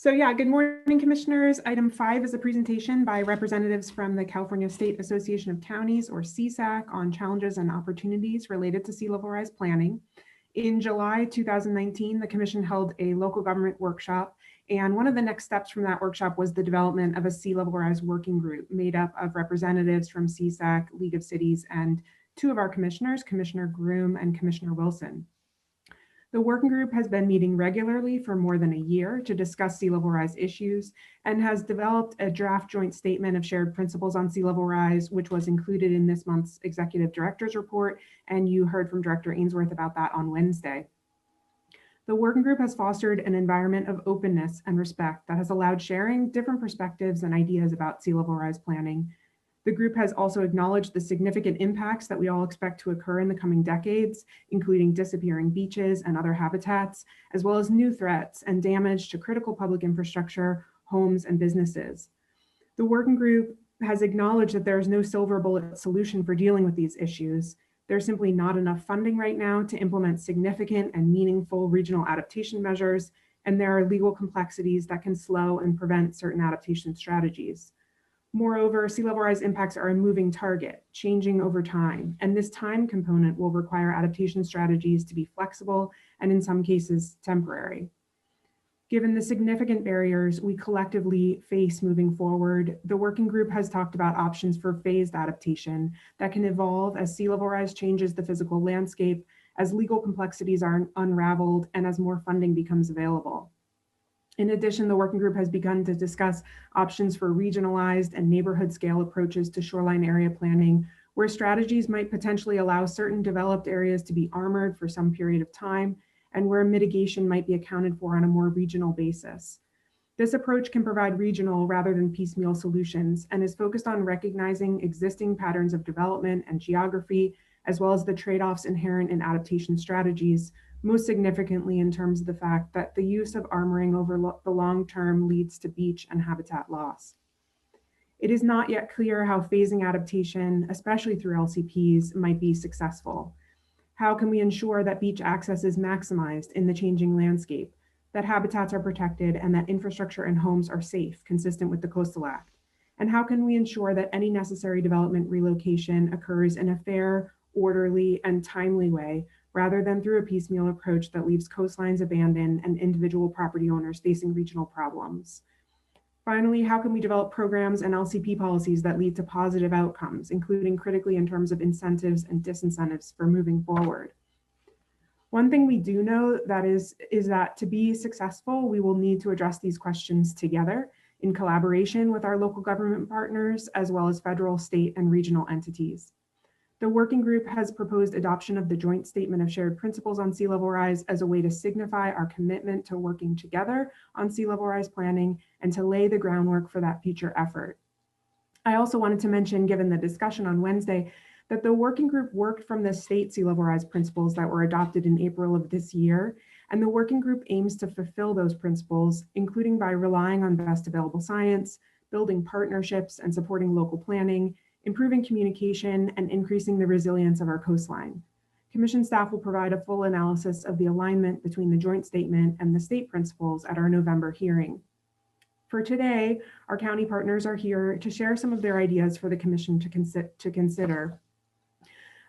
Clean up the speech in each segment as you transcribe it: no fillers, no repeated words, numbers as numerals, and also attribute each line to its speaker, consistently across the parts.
Speaker 1: Good morning, commissioners. Item 5 is a presentation by representatives from the California State Association of Counties, or CSAC, on challenges and opportunities related to sea level rise planning. In July 2019, the commission held a local government workshop, and one of the next steps from that workshop was the development of a sea level rise working group made up of representatives from CSAC, League of Cities, and two of our commissioners, Commissioner Groom and Commissioner Wilson. The working group has been meeting regularly for more than a year to discuss sea level rise issues and has developed a draft joint statement of shared principles on sea level rise, which was included in this month's executive director's report. And you heard from Director Ainsworth about that on Wednesday. The working group has fostered an environment of openness and respect that has allowed sharing different perspectives and ideas about sea level rise planning. The group has also acknowledged the significant impacts that we all expect to occur in the coming decades, including disappearing beaches and other habitats, as well as new threats and damage to critical public infrastructure, homes, and businesses. The working group has acknowledged that there is no silver bullet solution for dealing with these issues. There's simply not enough funding right now to implement significant and meaningful regional adaptation measures, and there are legal complexities that can slow and prevent certain adaptation strategies. Moreover, sea level rise impacts are a moving target, changing over time, and this time component will require adaptation strategies to be flexible and in some cases temporary. Given the significant barriers we collectively face moving forward, the working group has talked about options for phased adaptation that can evolve as sea level rise changes the physical landscape, as legal complexities are unraveled, and as more funding becomes available. In addition, the working group has begun to discuss options for regionalized and neighborhood scale approaches to shoreline area planning, where strategies might potentially allow certain developed areas to be armored for some period of time, and where mitigation might be accounted for on a more regional basis. This approach can provide regional rather than piecemeal solutions and is focused on recognizing existing patterns of development and geography, as well as the trade-offs inherent in adaptation strategies, most significantly in terms of the fact that the use of armoring over the long term leads to beach and habitat loss. It is not yet clear how phasing adaptation, especially through LCPs, might be successful. How can we ensure that beach access is maximized in the changing landscape, that habitats are protected, and that infrastructure and homes are safe, consistent with the Coastal Act? And how can we ensure that any necessary development relocation occurs in a fair, orderly, and timely way, rather than through a piecemeal approach that leaves coastlines abandoned and individual property owners facing regional problems? Finally, how can we develop programs and LCP policies that lead to positive outcomes, including critically in terms of incentives and disincentives for moving forward? One thing we do know that is that to be successful, we will need to address these questions together in collaboration with our local government partners, as well as federal, state, and regional entities. The working group has proposed adoption of the joint statement of shared principles on sea level rise as a way to signify our commitment to working together on sea level rise planning and to lay the groundwork for that future effort. I also wanted to mention, given the discussion on Wednesday, that the working group worked from the state sea level rise principles that were adopted in April of this year, and the working group aims to fulfill those principles, including by relying on best available science, building partnerships and supporting local planning, improving communication, and increasing the resilience of our coastline. Commission staff will provide a full analysis of the alignment between the joint statement and the state principles at our November hearing. For today, our county partners are here to share some of their ideas for the commission to consider.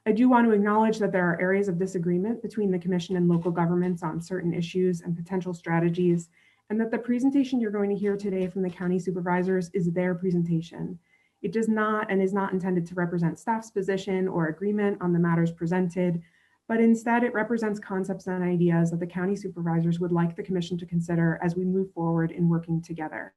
Speaker 1: I do want to acknowledge that there are areas of disagreement between the commission and local governments on certain issues and potential strategies, and that the presentation you're going to hear today from the county supervisors is their presentation. It does not and is not intended to represent staff's position or agreement on the matters presented, but instead it represents concepts and ideas that the county supervisors would like the commission to consider as we move forward in working together.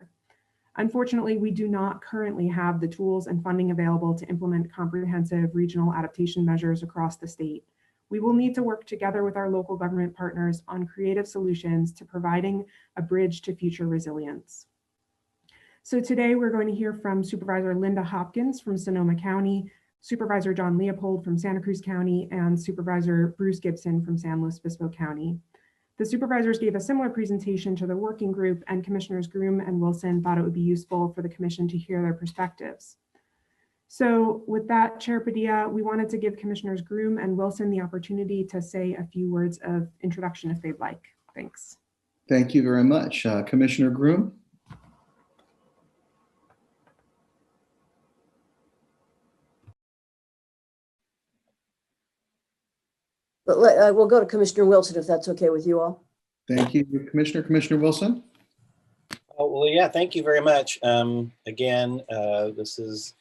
Speaker 1: Unfortunately, we do not currently have the tools and funding available to implement comprehensive regional adaptation measures across the state. We will need to work together with our local government partners on creative solutions to providing a bridge to future resilience. So today we're going to hear from Supervisor Linda Hopkins from Sonoma County, Supervisor John Leopold from Santa Cruz County, and Supervisor Bruce Gibson from San Luis Obispo County. The supervisors gave a similar presentation to the working group, and Commissioners Groom and Wilson thought it would be useful for the commission to hear their perspectives. So with that, Chair Padilla, we wanted to give Commissioners Groom and Wilson the opportunity to say a few words of introduction if they'd like. Thanks.
Speaker 2: Thank you very much. Commissioner Groom?
Speaker 3: But we'll go to Commissioner Wilson if that's okay with you all.
Speaker 2: Thank you, Commissioner. Commissioner Wilson?
Speaker 4: Oh, well, yeah, thank you very much. Again, this is,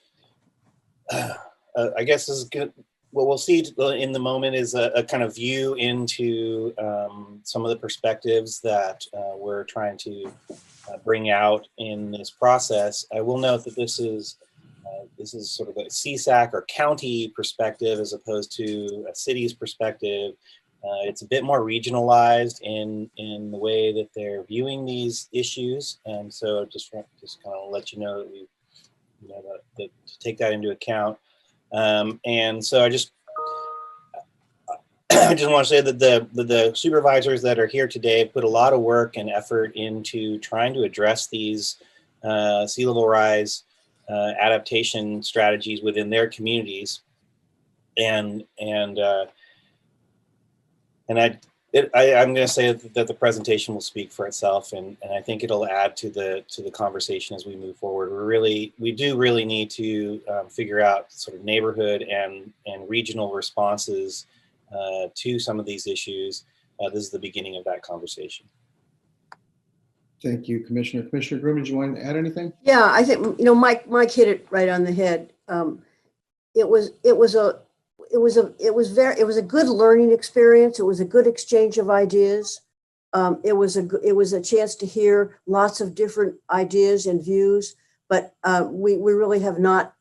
Speaker 4: I guess this is good. What we'll see in the moment is a kind of view into some of the perspectives that we're trying to bring out in this process. I will note that this is sort of a CSAC or county perspective as opposed to a city's perspective. It's a bit more regionalized in the way that they're viewing these issues, and so just kind of let you know that we, that to take that into account. And so I just want to say that the supervisors that are here today put a lot of work and effort into trying to address these sea level rise adaptation strategies within their communities, and I'm going to say that the presentation will speak for itself, and I think it'll add to the conversation as we move forward. We do really need to figure out sort of neighborhood and regional responses to some of these issues. This is the beginning of that conversation.
Speaker 2: Thank you, Commissioner. Commissioner Groom, did you want to add anything?
Speaker 3: Yeah, I think, Mike hit it right on the head. It was a good learning experience. It was a good exchange of ideas. It was a chance to hear lots of different ideas and views, but we really have not,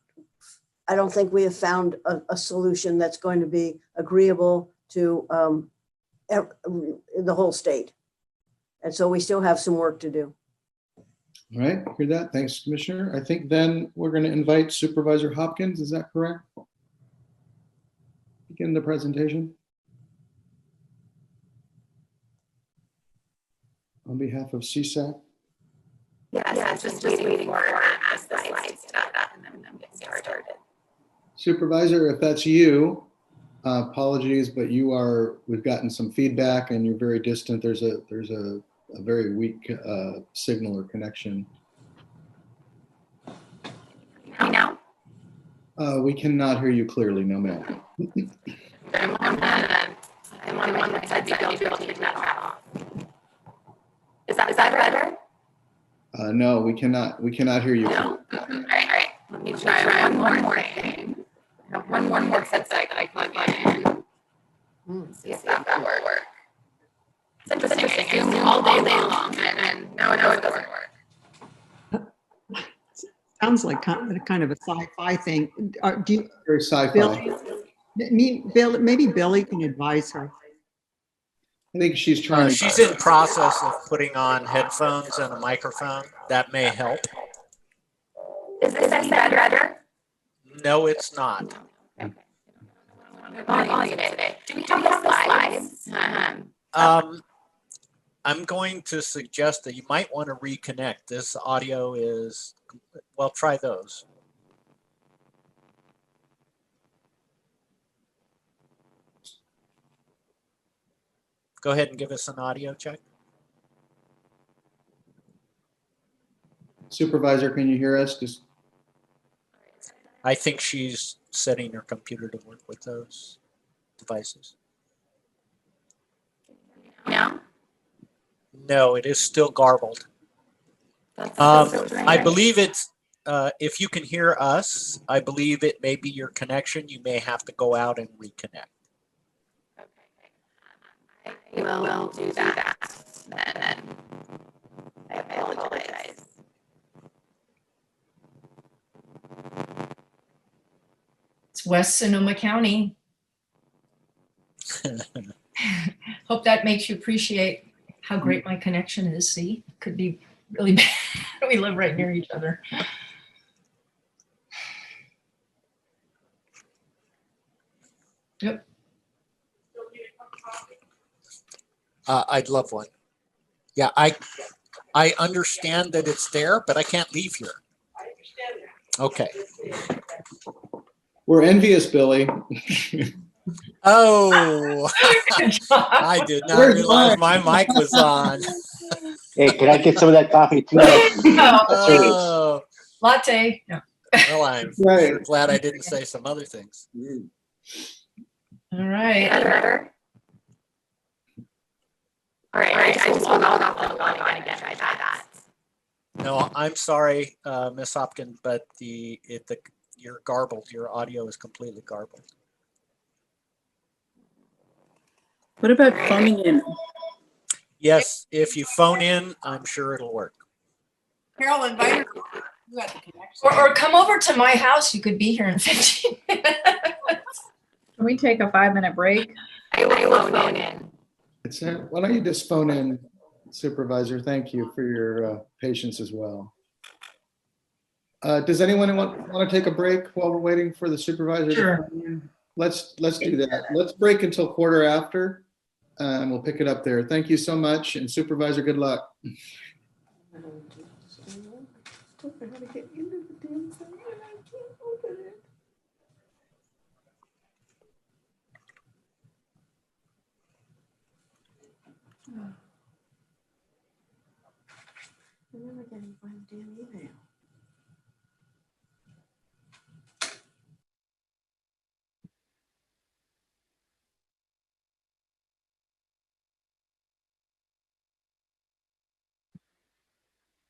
Speaker 3: I don't think we have found a solution that's going to be agreeable to the whole state. And so we still have some work to do.
Speaker 2: All right, hear that. Thanks, Commissioner. I think then we're going to invite Supervisor Hopkins. Is that correct? Begin the presentation. On behalf of CSAC.
Speaker 5: Yes, just waiting for the slides to up and then get started.
Speaker 2: Supervisor, if that's you, apologies, but we've gotten some feedback and you're very distant. There's a very weak signal or connection.
Speaker 5: Now?
Speaker 2: We cannot hear you clearly, no ma'am.
Speaker 5: I'm on one that said be able to take that off. Is that better?
Speaker 2: No, we cannot hear you.
Speaker 5: No? All right. Let me try one more thing. I have one more headset that I plug in. See if that will work. It's interesting. I Zoom all day long, and no, it doesn't work.
Speaker 6: Sounds like kind of a sci-fi thing. Do you,
Speaker 2: Very sci-fi.
Speaker 6: Bill, maybe Billy can advise her.
Speaker 2: I think she's trying to.
Speaker 7: She's in process of putting on headphones and a microphone. That may help.
Speaker 5: Is this any better?
Speaker 7: No, it's not.
Speaker 5: Okay. Today. Do we have slides?
Speaker 7: I'm going to suggest that you might want to reconnect. This audio is, well, try those. Go ahead and give us an audio check.
Speaker 2: Supervisor, can you hear us?
Speaker 7: I think she's setting her computer to work with those devices.
Speaker 5: No?
Speaker 7: No, it is still garbled. I believe it's, if you can hear us, I believe it may be your connection. You may have to go out and reconnect.
Speaker 5: I will do that then. I apologize.
Speaker 8: It's West Sonoma County. Hope that makes you appreciate how great my connection is. See, it could be really bad. We live right near each other. Yep.
Speaker 7: I'd love one. Yeah, I understand that it's there, but I can't leave here. I understand that. Okay.
Speaker 2: We're envious, Billy.
Speaker 7: Oh, I did not realize my mic was on.
Speaker 9: Hey, can I get some of that coffee too? That's serious.
Speaker 7: Oh,
Speaker 8: Latte. No.
Speaker 7: well, I'm
Speaker 2: Right.
Speaker 7: sure glad I didn't say some other things.
Speaker 8: All right.
Speaker 5: Better. All right, I just will not going again. Try that.
Speaker 7: No, I'm sorry, Miss Hopkins, but you're garbled. Your audio is completely garbled.
Speaker 10: What about phoning in?
Speaker 7: Yes, if you phone in, I'm sure it'll work.
Speaker 10: Carol, invite her. You got the connection.
Speaker 8: Or come over to my house. You could be here in 15 minutes.
Speaker 10: Can we take a 5-minute break?
Speaker 5: I will phone in.
Speaker 2: Why don't you just phone in, Supervisor? Thank you for your patience as well. Does anyone want to take a break while we're waiting for the supervisor?
Speaker 8: Sure.
Speaker 2: To phone in? Let's do that. Let's break until quarter after, and we'll pick it up there. Thank you so much, and Supervisor, good luck.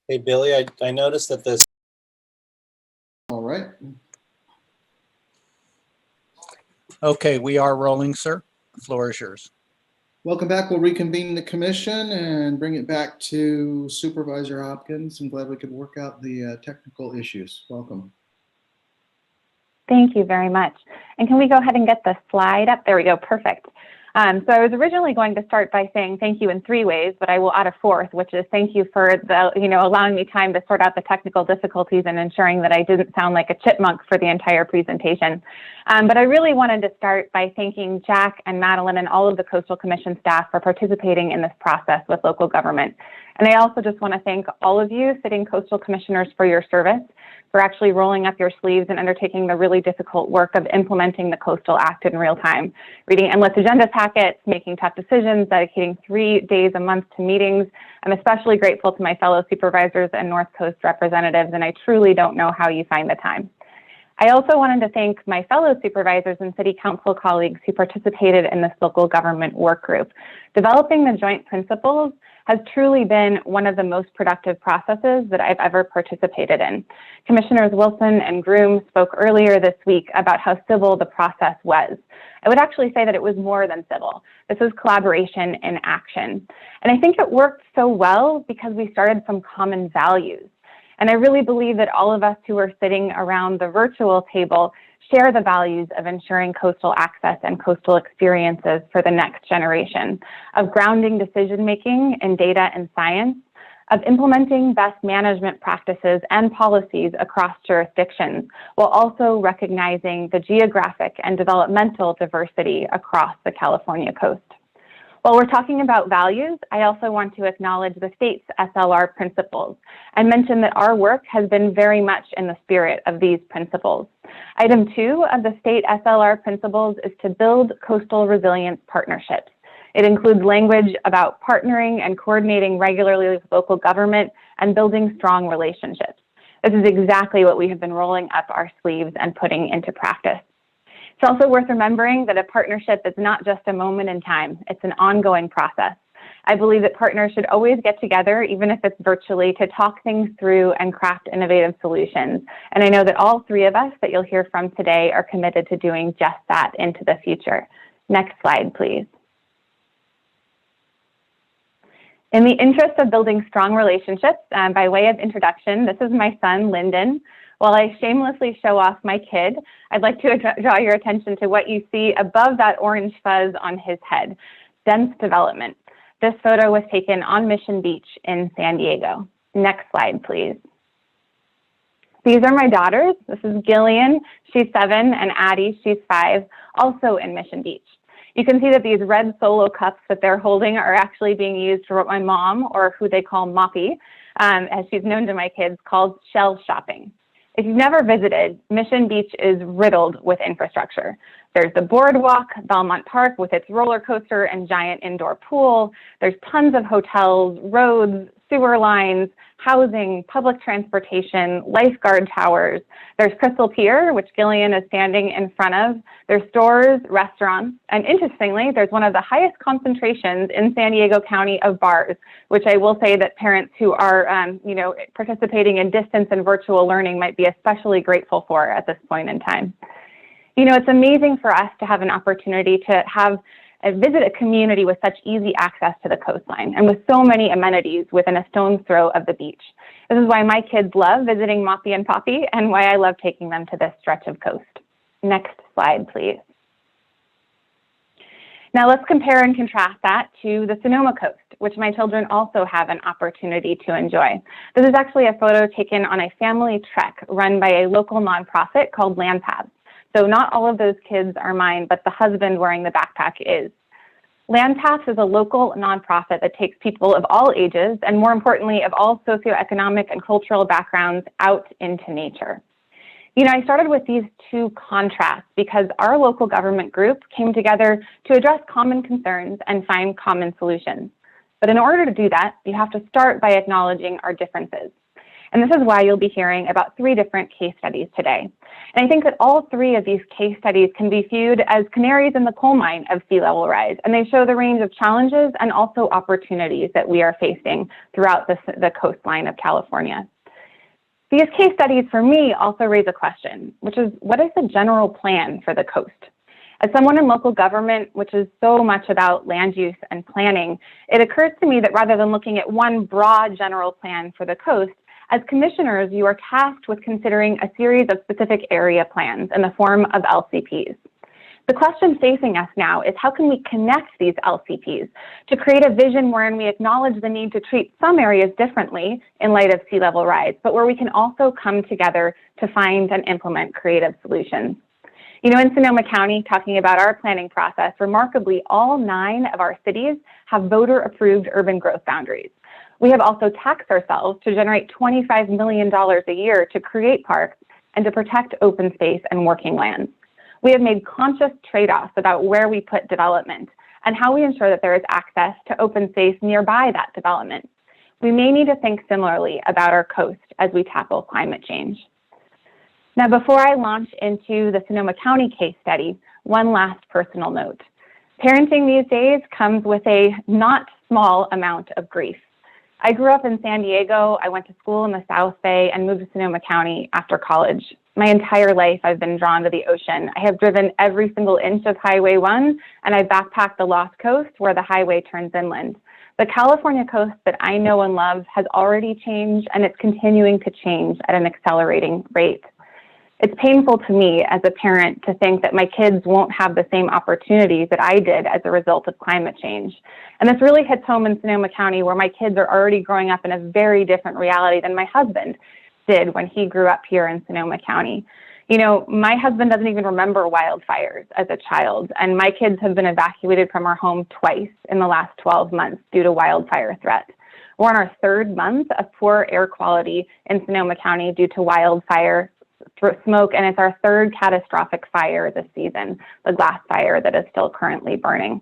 Speaker 4: Hey, Billy, I noticed that this.
Speaker 2: All right.
Speaker 7: Okay, we are rolling, sir. The floor is yours.
Speaker 2: Welcome back. We'll reconvene the commission and bring it back to Supervisor Hopkins. I'm glad we could work out the technical issues. Welcome.
Speaker 11: Thank you very much. And can we go ahead and get the slide up? There we go. Perfect. So I was originally going to start by saying thank you in 3 ways, but I will add a 4th, which is thank you for allowing me time to sort out the technical difficulties and ensuring that I didn't sound like a chipmunk for the entire presentation. But I really wanted to start by thanking Jack and Madeline and all of the Coastal Commission staff for participating in this process with local government. And I also just want to thank all of you sitting coastal commissioners for your service, for actually rolling up your sleeves and undertaking the really difficult work of implementing the Coastal Act in real time, reading endless agenda packets, making tough decisions, dedicating 3 days a month to meetings. I'm especially grateful to my fellow supervisors and North Coast representatives, and I truly don't know how you find the time. I also wanted to thank my fellow supervisors and city council colleagues who participated in this local government work group. Developing the joint principles has truly been one of the most productive processes that I've ever participated in. Commissioners Wilson and Groom spoke earlier this week about how civil the process was. I would actually say that it was more than civil. This was collaboration in action. And I think it worked so well because we started from common values. And I really believe that all of us who are sitting around the virtual table share the values of ensuring coastal access and coastal experiences for the next generation, of grounding decision-making in data and science, of implementing best management practices and policies across jurisdictions, while also recognizing the geographic and developmental diversity across the California coast. While we're talking about values, I also want to acknowledge the state's SLR principles and mention that our work has been very much in the spirit of these principles. Item 2 of the state SLR principles is to build coastal resilience partnerships. It includes language about partnering and coordinating regularly with local government and building strong relationships. This is exactly what we have been rolling up our sleeves and putting into practice. It's also worth remembering that a partnership is not just a moment in time, it's an ongoing process. I believe that partners should always get together, even if it's virtually, to talk things through and craft innovative solutions. And I know that all 3 of us that you'll hear from today are committed to doing just that into the future. Next slide, please. In the interest of building strong relationships, by way of introduction, this is my son, Lyndon. While I shamelessly show off my kid, I'd like to draw your attention to what you see above that orange fuzz on his head, dense development. This photo was taken on Mission Beach in San Diego. Next slide, please. These are my daughters. This is Gillian, she's 7, and Addie, she's 5, also in Mission Beach. You can see that these red Solo cups that they're holding are actually being used for what my mom, or who they call Moppy, as she's known to my kids, calls shell shopping. If you've never visited, Mission Beach is riddled with infrastructure. There's the boardwalk, Belmont Park with its roller coaster and giant indoor pool. There's tons of hotels, roads, sewer lines, housing, public transportation, lifeguard towers. There's Crystal Pier, which Gillian is standing in front of. There's stores, restaurants, and interestingly, there's one of the highest concentrations in San Diego County of bars, which I will say that parents who are, participating in distance and virtual learning might be especially grateful for at this point in time. It's amazing for us to have an opportunity to have visit a community with such easy access to the coastline and with so many amenities within a stone's throw of the beach. This is why my kids love visiting Moppy and Poppy and why I love taking them to this stretch of coast. Next slide, please. Now let's compare and contrast that to the Sonoma Coast, which my children also have an opportunity to enjoy. This is actually a photo taken on a family trek run by a local nonprofit called Land Paths. So not all of those kids are mine, but the husband wearing the backpack is. Land Paths is a local nonprofit that takes people of all ages, and more importantly, of all socioeconomic and cultural backgrounds out into nature. I started with these two contrasts because our local government group came together to address common concerns and find common solutions. But in order to do that, you have to start by acknowledging our differences. And this is why you'll be hearing about 3 different case studies today. And I think that all 3 of these case studies can be viewed as canaries in the coal mine of sea level rise. And they show the range of challenges and also opportunities that we are facing throughout the coastline of California. These case studies for me also raise a question, which is, what is the general plan for the coast? As someone in local government, which is so much about land use and planning, it occurs to me that rather than looking at one broad general plan for the coast, as commissioners, you are tasked with considering a series of specific area plans in the form of LCPs. The question facing us now is, how can we connect these LCPs to create a vision wherein we acknowledge the need to treat some areas differently in light of sea level rise, but where we can also come together to find and implement creative solutions. In Sonoma County, talking about our planning process, remarkably, all 9 of our cities have voter-approved urban growth boundaries. We have also taxed ourselves to generate $25 million a year to create parks and to protect open space and working lands. We have made conscious trade-offs about where we put development and how we ensure that there is access to open space nearby that development. We may need to think similarly about our coast as we tackle climate change. Now, before I launch into the Sonoma County case study, one last personal note. Parenting these days comes with a not small amount of grief. I grew up in San Diego. I went to school in the South Bay and moved to Sonoma County after college. My entire life, I've been drawn to the ocean. I have driven every single inch of Highway 1, and I've backpacked the Lost Coast where the highway turns inland. The California coast that I know and love has already changed, and it's continuing to change at an accelerating rate. It's painful to me as a parent to think that my kids won't have the same opportunities that I did as a result of climate change. And this really hits home in Sonoma County, where my kids are already growing up in a very different reality than my husband did when he grew up here in Sonoma County. My husband doesn't even remember wildfires as a child, and my kids have been evacuated from our home twice in the last 12 months due to wildfire threat. We're on our 3rd month of poor air quality in Sonoma County due to wildfire smoke, and it's our 3rd catastrophic fire this season, the glass fire that is still currently burning.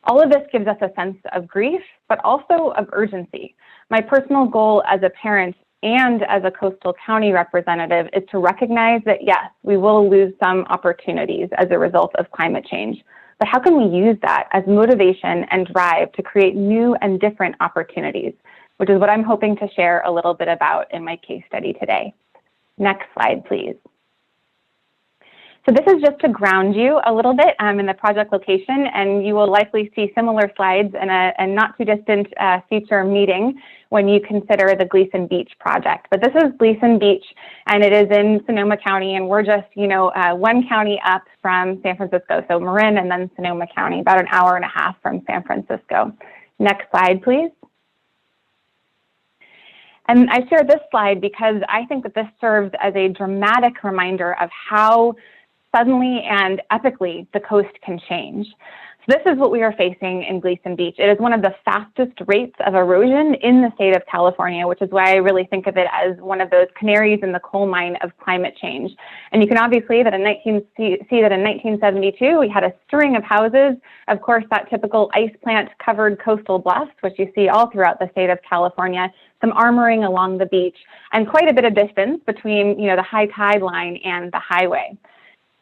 Speaker 11: All of this gives us a sense of grief, but also of urgency. My personal goal as a parent and as a coastal county representative is to recognize that, yes, we will lose some opportunities as a result of climate change, but how can we use that as motivation and drive to create new and different opportunities, which is what I'm hoping to share a little bit about in my case study today. Next slide, please. So this is just to ground you a little bit in the project location, and you will likely see similar slides in a not too distant future meeting when you consider the Gleason Beach project. But this is Gleason Beach, and it is in Sonoma County, and we're just, one county up from San Francisco. So Marin and then Sonoma County, about an hour and a half from San Francisco. Next slide, please. And I share this slide because I think that this serves as a dramatic reminder of how suddenly and epically the coast can change. This is what we are facing in Gleason Beach. It is one of the fastest rates of erosion in the state of California, which is why I really think of it as one of those canaries in the coal mine of climate change. And you can obviously see that in 1972, we had a string of houses. Of course, that typical ice plant covered coastal bluffs, which you see all throughout the state of California, some armoring along the beach, and quite a bit of distance between, the high tide line and the highway.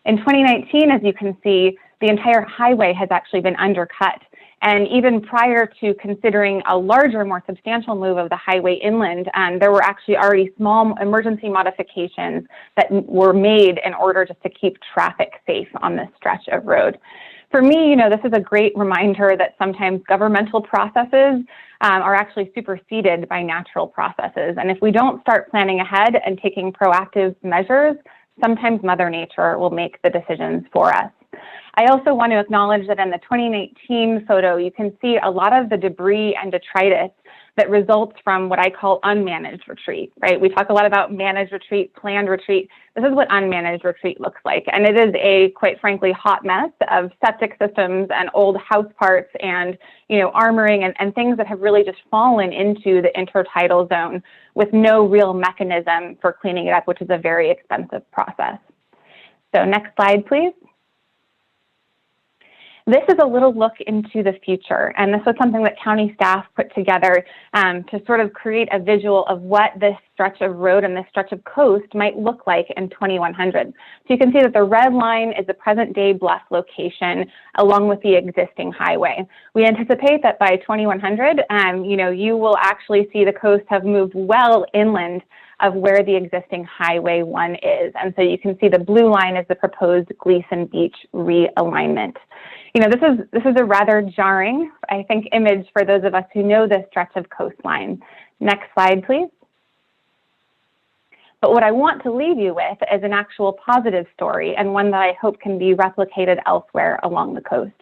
Speaker 11: In 2019, as you can see, the entire highway has actually been undercut. And even prior to considering a larger, more substantial move of the highway inland, there were actually already small emergency modifications that were made in order just to keep traffic safe on this stretch of road. For me, this is a great reminder that sometimes governmental processes are actually superseded by natural processes. And if we don't start planning ahead and taking proactive measures, sometimes Mother Nature will make the decisions for us. I also want to acknowledge that in the 2019 photo, you can see a lot of the debris and detritus that results from what I call unmanaged retreat, right? We talk a lot about managed retreat, planned retreat. This is what unmanaged retreat looks like. And it is a, quite frankly, hot mess of septic systems and old house parts and, armoring and things that have really just fallen into the intertidal zone with no real mechanism for cleaning it up, which is a very expensive process. So next slide, please. This is a little look into the future, and this was something that county staff put together to sort of create a visual of what this stretch of road and this stretch of coast might look like in 2100. So you can see that the red line is the present day bluff location along with the existing highway. We anticipate that by 2100, you will actually see the coast have moved well inland of where the existing Highway 1 is. And so you can see the blue line is the proposed Gleason Beach realignment. This is a rather jarring, I think, image for those of us who know this stretch of coastline. Next slide, please. But what I want to leave you with is an actual positive story and one that I hope can be replicated elsewhere along the coast.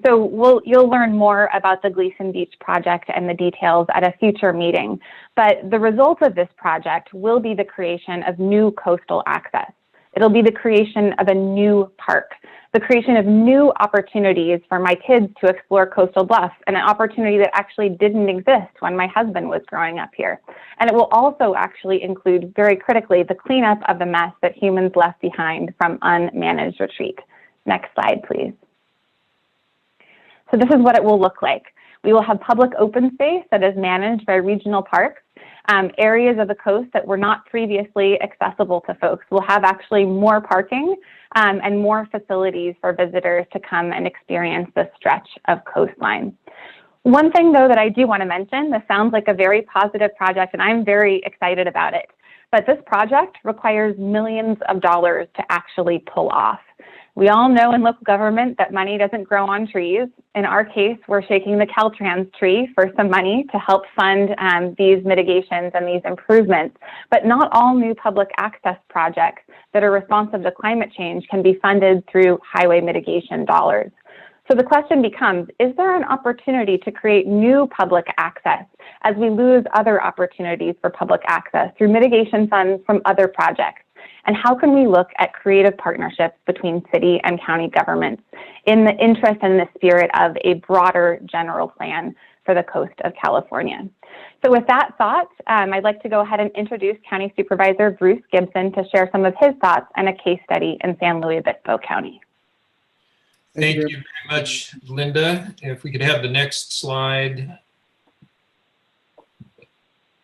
Speaker 11: You'll learn more about the Gleason Beach project and the details at a future meeting, but the result of this project will be the creation of new coastal access. It'll be the creation of a new park, the creation of new opportunities for my kids to explore coastal bluffs, and an opportunity that actually didn't exist when my husband was growing up here. And it will also actually include, very critically, the cleanup of the mess that humans left behind from unmanaged retreat. Next slide, please. So this is what it will look like. We will have public open space that is managed by regional parks. Areas of the coast that were not previously accessible to folks will have actually more parking and more facilities for visitors to come and experience this stretch of coastline. One thing, though, that I do want to mention, this sounds like a very positive project, and I'm very excited about it. But this project requires millions of dollars to actually pull off. We all know in local government that money doesn't grow on trees. In our case, we're shaking the Caltrans tree for some money to help fund these mitigations and these improvements. But not all new public access projects that are responsive to climate change can be funded through highway mitigation dollars. So the question becomes, is there an opportunity to create new public access as we lose other opportunities for public access through mitigation funds from other projects? And how can we look at creative partnerships between city and county governments in the interest and the spirit of a broader general plan for the coast of California? So with that thought, I'd like to go ahead and introduce County Supervisor Bruce Gibson to share some of his thoughts on a case study in San Luis Obispo County.
Speaker 12: Thank you very much, Linda. If we could have the next slide.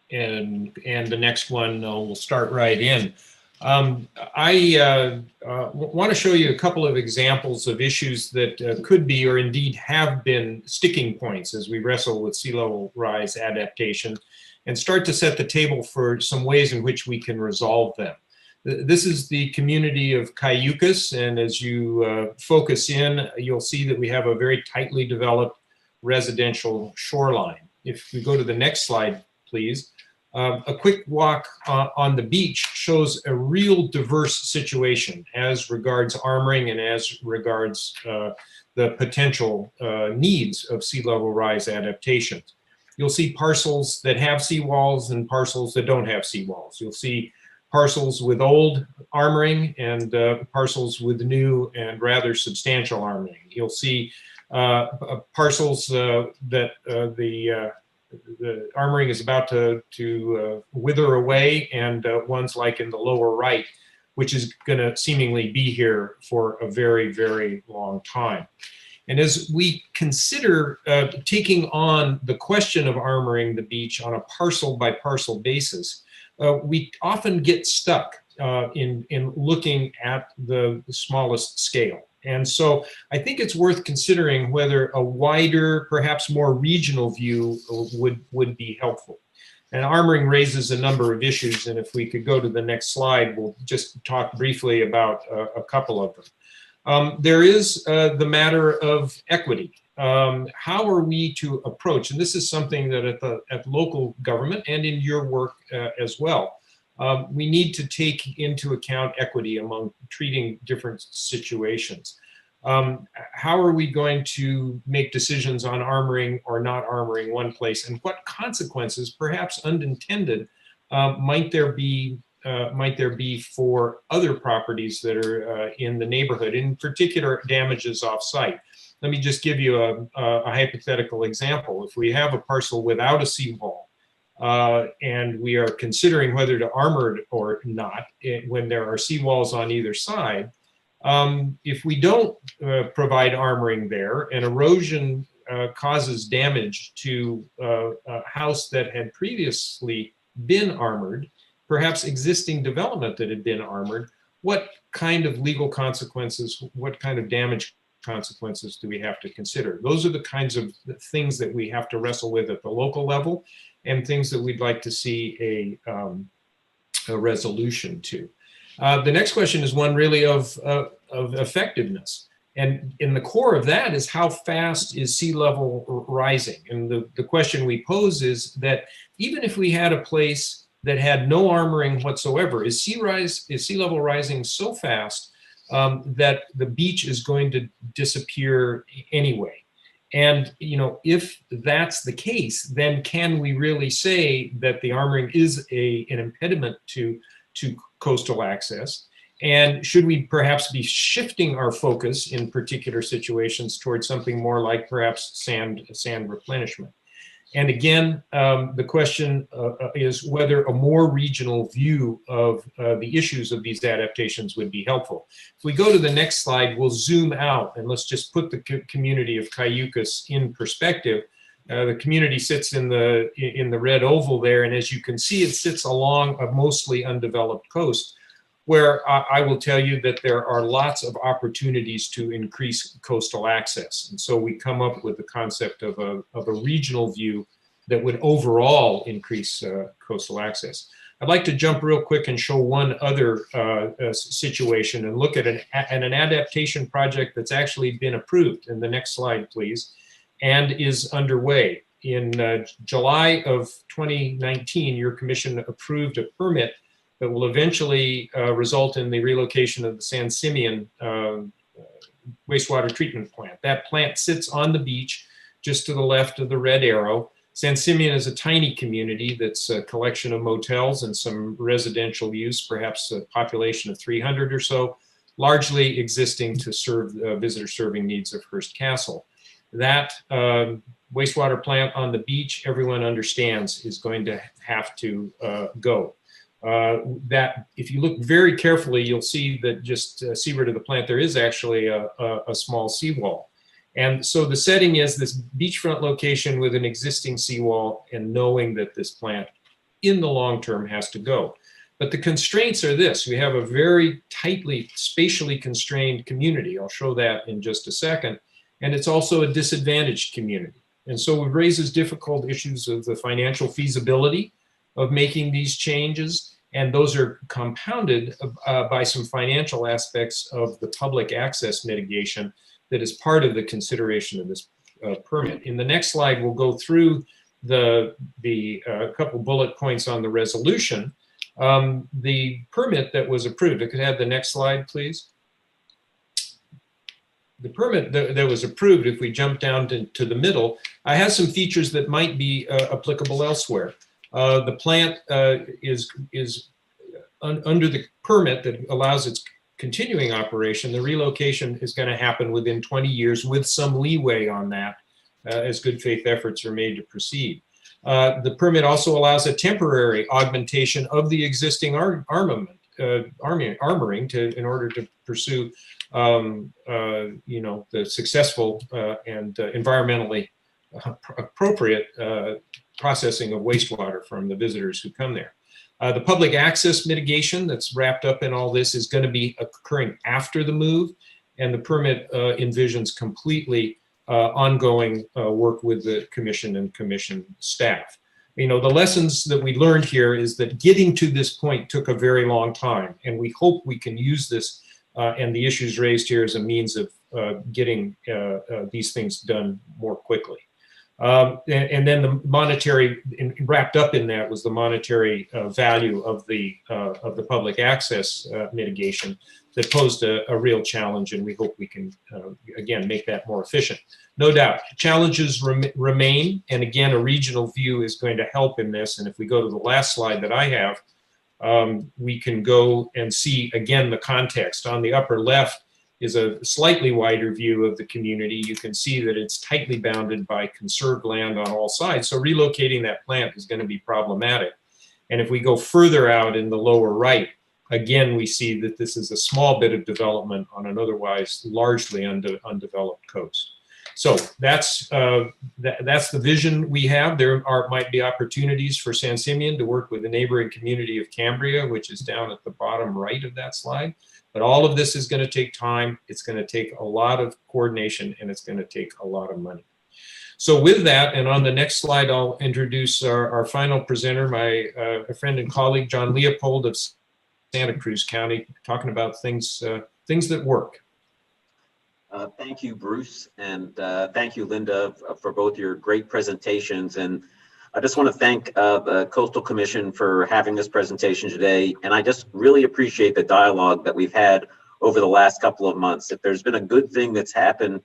Speaker 12: And the next one, we'll start right in. I want to show you a couple of examples of issues that could be or indeed have been sticking points as we wrestle with sea level rise adaptation and start to set the table for some ways in which we can resolve them. This is the community of Cayucas, and as you focus in, you'll see that we have a very tightly developed residential shoreline. If we go to the next slide, please. A quick walk on the beach shows a real diverse situation as regards armoring and as regards the potential needs of sea level rise adaptations. You'll see parcels that have seawalls and parcels that don't have seawalls. You'll see parcels with old armoring and parcels with new and rather substantial armoring. You'll see parcels that the armoring is about to wither away, and ones like in the lower right, which is going to seemingly be here for a very, very long time. And as we consider taking on the question of armoring the beach on a parcel by parcel basis, we often get stuck in looking at the smallest scale. And so I think it's worth considering whether a wider, perhaps more regional view would be helpful. And armoring raises a number of issues, and if we could go to the next slide, we'll just talk briefly about a couple of them. There is the matter of equity. How are we to approach, and this is something that at local government and in your work as well, we need to take into account equity among treating different situations. How are we going to make decisions on armoring or not armoring one place, and what consequences, perhaps unintended, might there be for other properties that are in the neighborhood, in particular damages off-site? Let me just give you a hypothetical example. If we have a parcel without a seawall, and we are considering whether to armor it or not, when there are seawalls on either side, if we don't provide armoring there and erosion causes damage to a house that had previously been armored, perhaps existing development that had been armored, what kind of legal consequences, what kind of damage consequences do we have to consider? Those are the kinds of things that we have to wrestle with at the local level, and things that we'd like to see a resolution to. The next question is one really of effectiveness. And in the core of that is, how fast is sea level rising? And the question we pose is that even if we had a place that had no armoring whatsoever, is sea level rising so fast that the beach is going to disappear anyway? And, you know, if that's the case, then can we really say that the armoring is an impediment to coastal access? And should we perhaps be shifting our focus in particular situations towards something more like perhaps sand replenishment? And again, the question is whether a more regional view of the issues of these adaptations would be helpful. If we go to the next slide, we'll zoom out and let's just put the community of Cayucos in perspective. The community sits in the red oval there, and as you can see, it sits along a mostly undeveloped coast, where I will tell you that there are lots of opportunities to increase coastal access. And so we come up with the concept of a regional view that would overall increase coastal access. I'd like to jump real quick and show one other situation and look at an adaptation project that's actually been approved. In the next slide, please, and is underway. In July of 2019, your commission approved a permit that will eventually result in the relocation of the San Simeon wastewater treatment plant. That plant sits on the beach just to the left of the red arrow. San Simeon is a tiny community that's a collection of motels and some residential use, perhaps a population of 300 or so, largely existing to serve visitor serving needs of Hearst Castle. That wastewater plant on the beach, everyone understands, is going to have to go. That if you look very carefully, you'll see that just seaward of the plant, there is actually a small seawall. And so the setting is this beachfront location with an existing seawall, and knowing that this plant in the long term has to go. But the constraints are this: we have a very tightly, spatially constrained community. I'll show that in just a second. And it's also a disadvantaged community. And so it raises difficult issues of the financial feasibility of making these changes, and those are compounded by some financial aspects of the public access mitigation that is part of the consideration of this permit. In the next slide, we'll go through the couple bullet points on the resolution. The permit that was approved, I could have the next slide, please. The permit that was approved, if we jump down to the middle, has some features that might be applicable elsewhere. The plant is under the permit that allows its continuing operation, the relocation is going to happen within 20 years with some leeway on that as good faith efforts are made to proceed. The permit also allows a temporary augmentation of the existing armoring in order to pursue the successful and environmentally appropriate processing of wastewater from the visitors who come there. The public access mitigation that's wrapped up in all this is going to be occurring after the move, and the permit envisions completely ongoing work with the commission and commission staff. The lessons that we learned here is that getting to this point took a very long time, and we hope we can use this and the issues raised here as a means of getting these things done more quickly. And then the monetary, wrapped up in that was the monetary value of the public access mitigation that posed a real challenge, and we hope we can, again, make that more efficient. No doubt, challenges remain, and again, a regional view is going to help in this, and if we go to the last slide that I have, we can go and see, again, the context. On the upper left is a slightly wider view of the community. You can see that it's tightly bounded by conserved land on all sides, so relocating that plant is going to be problematic. And if we go further out in the lower right, again, we see that this is a small bit of development on an otherwise largely undeveloped coast. So that's the vision we have. There might be opportunities for San Simeon to work with the neighboring community of Cambria, which is down at the bottom right of that slide. But all of this is going to take time. It's going to take a lot of coordination, and it's going to take a lot of money. So with that, and on the next slide, I'll introduce our final presenter, my friend and colleague, John Leopold of Santa Cruz County, talking about things that work.
Speaker 13: Thank you, Bruce, and thank you, Linda, for both your great presentations. And I just want to thank the Coastal Commission for having this presentation today. And I just really appreciate the dialogue that we've had over the last couple of months. If there's been a good thing that's happened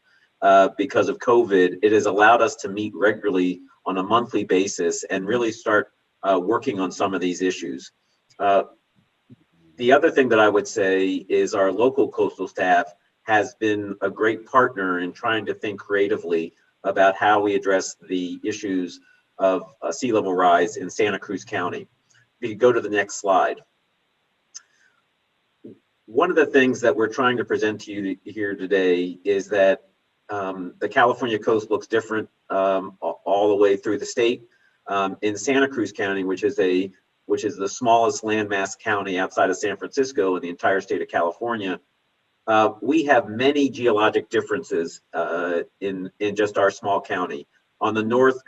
Speaker 13: because of COVID, it has allowed us to meet regularly on a monthly basis and really start working on some of these issues. The other thing that I would say is our local coastal staff has been a great partner in trying to think creatively about how we address the issues of sea level rise in Santa Cruz County. If you go to the next slide. One of the things that we're trying to present to you here today is that the California coast looks different all the way through the state. In Santa Cruz County, which is the smallest landmass county outside of San Francisco in the entire state of California, we have many geologic differences in just our small county. On the north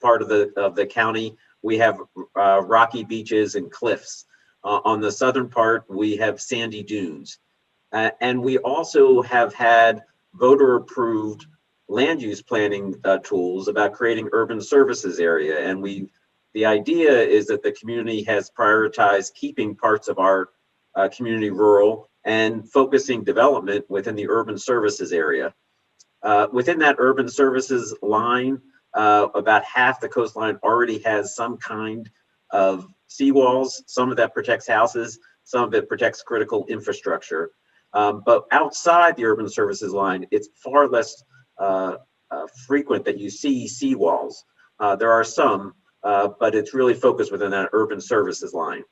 Speaker 13: part of the county, we have rocky beaches and cliffs. On the southern part, we have sandy dunes. And we also have had voter-approved land use planning tools about creating urban services area. And the idea is that the community has prioritized keeping parts of our community rural and focusing development within the urban services area. Within that urban services line, about half the coastline already has some kind of seawalls. Some of that protects houses, some of it protects critical infrastructure. But outside the urban services line, it's far less frequent that you see seawalls. There are some, but it's really focused within that urban services line.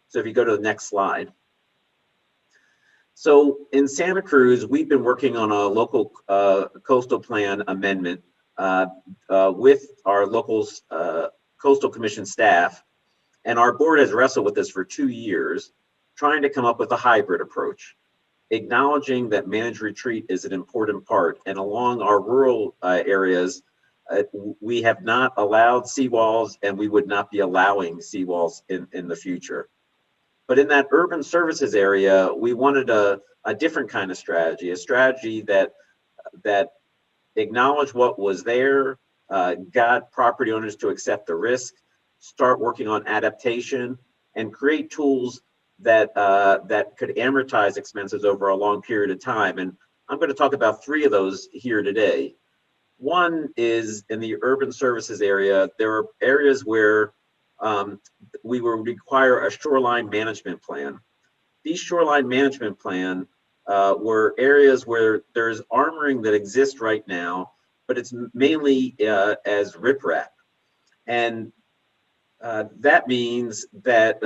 Speaker 13: So if you go to the next slide. So in Santa Cruz, we've been working on a local coastal plan amendment with our local coastal commission staff. And our board has wrestled with this for 2 years, trying to come up with a hybrid approach, acknowledging that managed retreat is an important part. And along our rural areas, we have not allowed seawalls, and we would not be allowing seawalls in the future. But in that urban services area, we wanted a different kind of strategy, a strategy that acknowledged what was there, got property owners to accept the risk, start working on adaptation, and create tools that could amortize expenses over a long period of time. And I'm going to talk about 3 of those here today. One is in the urban services area, there are areas where we will require a shoreline management plan. These shoreline management plan were areas where there's armoring that exists right now, but it's mainly as riprap. And that means that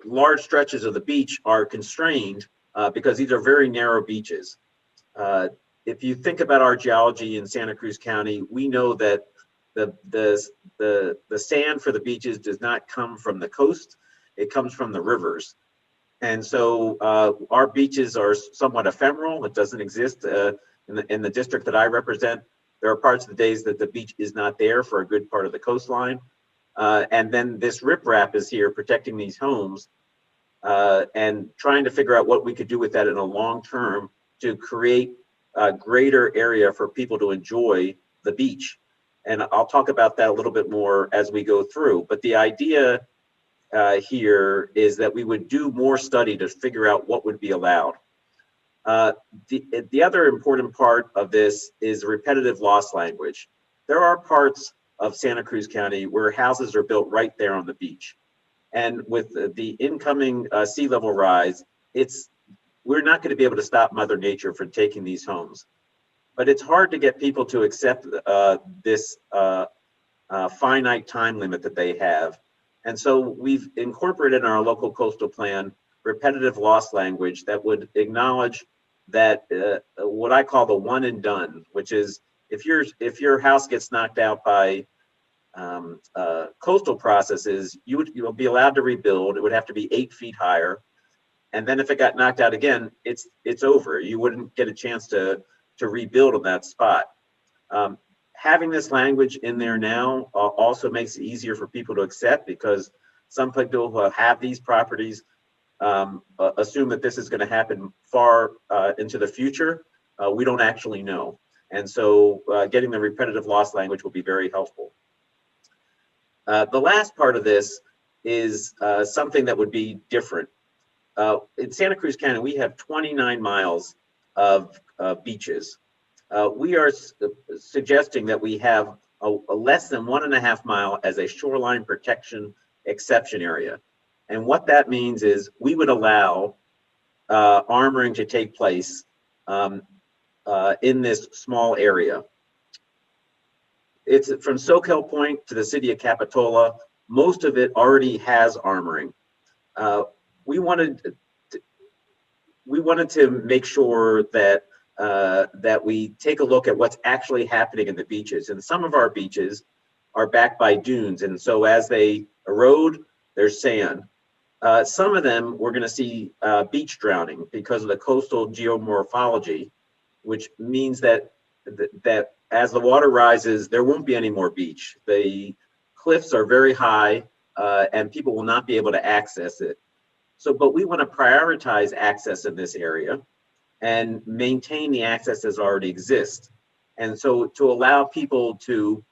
Speaker 13: large stretches of the beach are constrained because these are very narrow beaches. If you think about our geology in Santa Cruz County, we know that the sand for the beaches does not come from the coast, it comes from the rivers. And so our beaches are somewhat ephemeral. It doesn't exist in the district that I represent. There are parts of the days that the beach is not there for a good part of the coastline. And then this riprap is here protecting these homes and trying to figure out what we could do with that in a long term to create a greater area for people to enjoy the beach. And I'll talk about that a little bit more as we go through. But the idea here is that we would do more study to figure out what would be allowed. The other important part of this is repetitive loss language. There are parts of Santa Cruz County where houses are built right there on the beach. And with the incoming sea level rise, we're not going to be able to stop Mother Nature from taking these homes. But it's hard to get people to accept this finite time limit that they have. And so we've incorporated in our local coastal plan repetitive loss language that would acknowledge that what I call the one and done, which is if your house gets knocked out by coastal processes, you'll be allowed to rebuild. It would have to be 8 feet higher. And then if it got knocked out again, it's over. You wouldn't get a chance to rebuild on that spot. Having this language in there now also makes it easier for people to accept, because some people who have these properties assume that this is going to happen far into the future. We don't actually know. And so getting the repetitive loss language will be very helpful. The last part of this is something that would be different. In Santa Cruz County, we have 29 miles of beaches. We are suggesting that we have a less than 1.5 mile as a shoreline protection exception area. And what that means is we would allow armoring to take place in this small area. It's from Soquel Point to the city of Capitola. Most of it already has armoring. We wanted to make sure that that we take a look at what's actually happening in the beaches. And some of our beaches are backed by dunes, and so as they erode, there's sand. Some of them we're going to see beach drowning because of the coastal geomorphology, which means that as the water rises, there won't be any more beach. The cliffs are very high, and people will not be able to access it. So, but we want to prioritize access in this area and maintain the access that already exists. And so to allow people to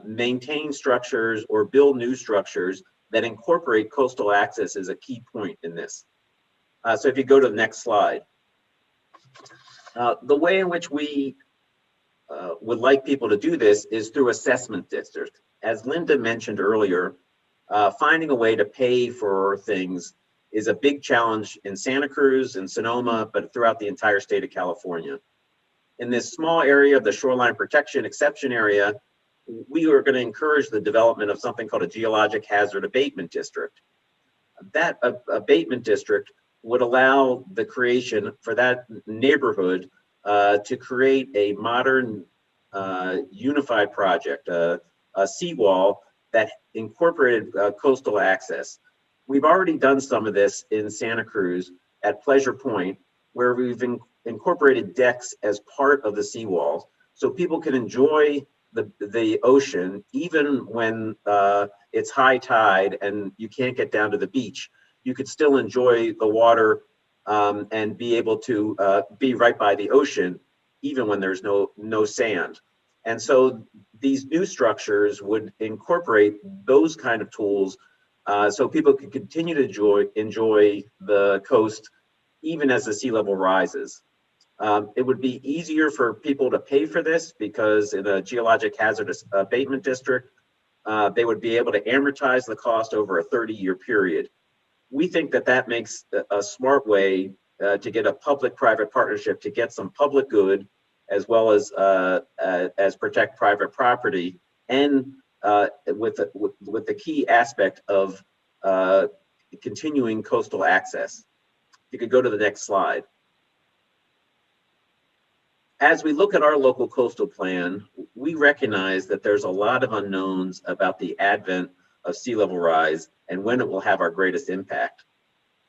Speaker 13: maintain structures or build new structures that incorporate coastal access is a key point in this. So if you go to the next slide. The way in which we would like people to do this is through assessment districts. As Linda mentioned earlier, finding a way to pay for things is a big challenge in Santa Cruz and Sonoma, but throughout the entire state of California. In this small area of the shoreline protection exception area, we are going to encourage the development of something called a geologic hazard abatement district. That abatement district would allow the creation for that neighborhood to create a modern unified project, a seawall that incorporated coastal access. We've already done some of this in Santa Cruz at Pleasure Point, where we've incorporated decks as part of the seawall, so people can enjoy the ocean even when it's high tide and you can't get down to the beach. You could still enjoy the water and be able to be right by the ocean even when there's no sand. And so these new structures would incorporate those kind of tools so people can continue to enjoy the coast even as the sea level rises. It would be easier for people to pay for this because in a geologic hazardous abatement district, they would be able to amortize the cost over a 30-year period. We think that that makes a smart way to get a public-private partnership to get some public good, as well as protect private property, and with the key aspect of continuing coastal access. You could go to the next slide. As we look at our local coastal plan, we recognize that there's a lot of unknowns about the advent of sea level rise and when it will have our greatest impact.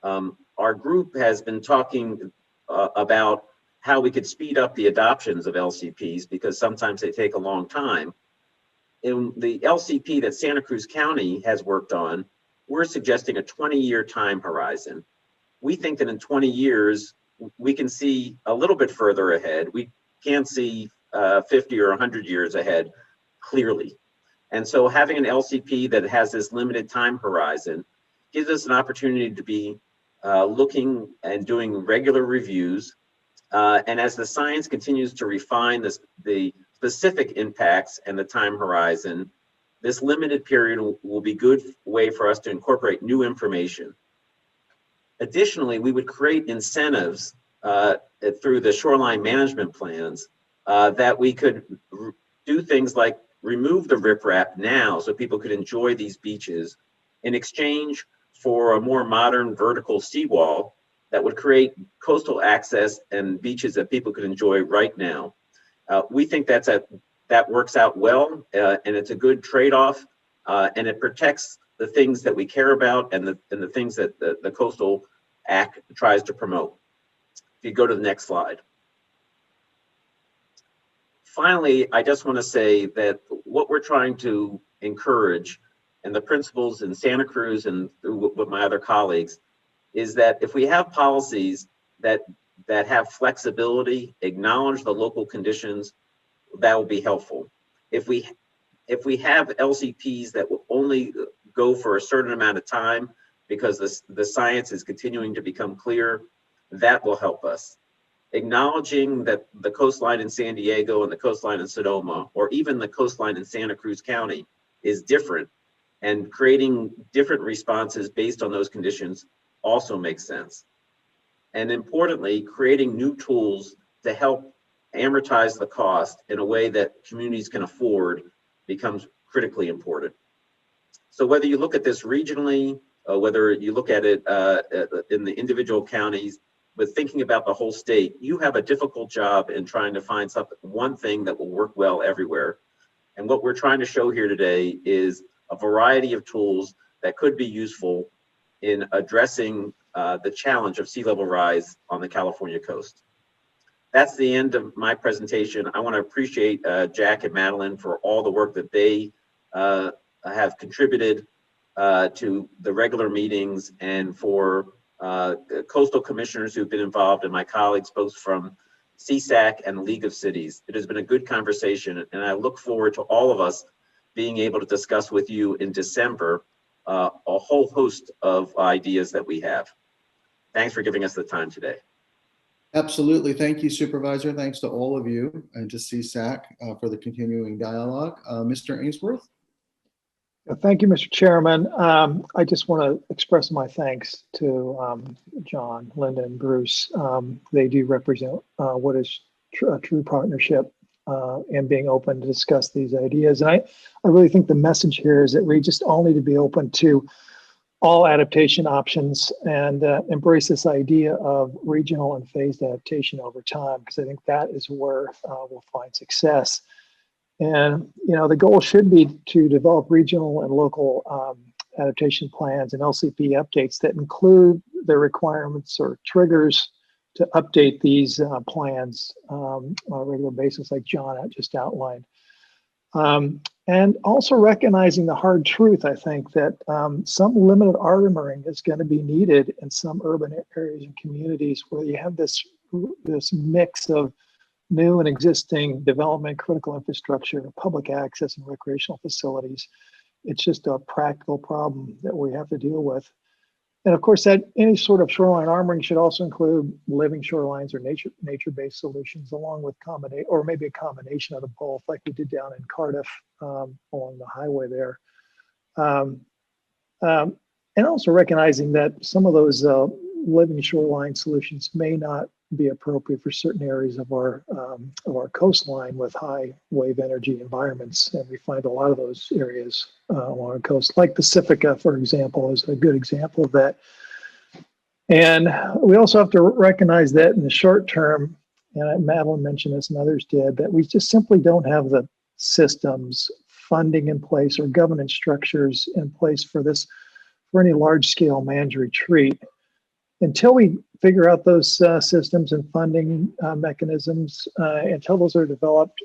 Speaker 13: Our group has been talking about how we could speed up the adoptions of LCPs, because sometimes they take a long time. In the LCP that Santa Cruz County has worked on, we're suggesting a 20-year time horizon. We think that in 20 years, we can see a little bit further ahead. We can't see 50 or 100 years ahead clearly. And so having an LCP that has this limited time horizon gives us an opportunity to be looking and doing regular reviews. And as the science continues to refine the specific impacts and the time horizon, this limited period will be a good way for us to incorporate new information. Additionally, we would create incentives through the shoreline management plans that we could do things like remove the riprap now so people could enjoy these beaches in exchange for a more modern vertical seawall that would create coastal access and beaches that people could enjoy right now. We think that works out well, and it's a good trade-off, and it protects the things that we care about and the things that the Coastal Act tries to promote. If you go to the next slide. Finally, I just want to say that what we're trying to encourage, and the principles in Santa Cruz and with my other colleagues, is that if we have policies that have flexibility, acknowledge the local conditions, that will be helpful. If we have LCPs that will only go for a certain amount of time because the science is continuing to become clear, that will help us. Acknowledging that the coastline in San Diego and the coastline in Sonoma, or even the coastline in Santa Cruz County, is different, and creating different responses based on those conditions also makes sense. And importantly, creating new tools to help amortize the cost in a way that communities can afford becomes critically important. So whether you look at this regionally, whether you look at it in the individual counties, but thinking about the whole state, you have a difficult job in trying to find one thing that will work well everywhere. And what we're trying to show here today is a variety of tools that could be useful in addressing the challenge of sea level rise on the California coast. That's the end of my presentation. I want to appreciate Jack and Madeline for all the work that they have contributed to the regular meetings, and for coastal commissioners who've been involved, and my colleagues both from CSAC and the League of Cities. It has been a good conversation, and I look forward to all of us being able to discuss with you in December a whole host of ideas that we have. Thanks for giving us the time today.
Speaker 2: Absolutely. Thank you, Supervisor. Thanks to all of you and to CSAC for the continuing dialogue. Mr. Ainsworth?
Speaker 14: Thank you, Mr. Chairman. I just want to express my thanks to John, Linda, and Bruce. They do represent what is a true partnership and being open to discuss these ideas. And I really think the message here is that we just all need to be open to all adaptation options and embrace this idea of regional and phased adaptation over time, because I think that is where we'll find success. And, the goal should be to develop regional and local adaptation plans and LCP updates that include the requirements or triggers to update these plans on a regular basis, like John just outlined. And also recognizing the hard truth, I think, that some limited armoring is going to be needed in some urban areas and communities where you have this mix of new and existing development, critical infrastructure, public access, and recreational facilities. It's just a practical problem that we have to deal with. And of course, that any sort of shoreline armoring should also include living shorelines or nature-based solutions, along with maybe a combination of the both, like we did down in Cardiff along the highway there. Um, and also recognizing that some of those living shoreline solutions may not be appropriate for certain areas of our coastline with high wave energy environments, and we find a lot of those areas along the coast, like Pacifica, for example, is a good example of that. And we also have to recognize that in the short term, and Madeline mentioned this and others did, that we just simply don't have the systems, funding in place, or governance structures in place for this, for any large scale managed retreat. Until we figure out those systems and funding mechanisms, until those are developed,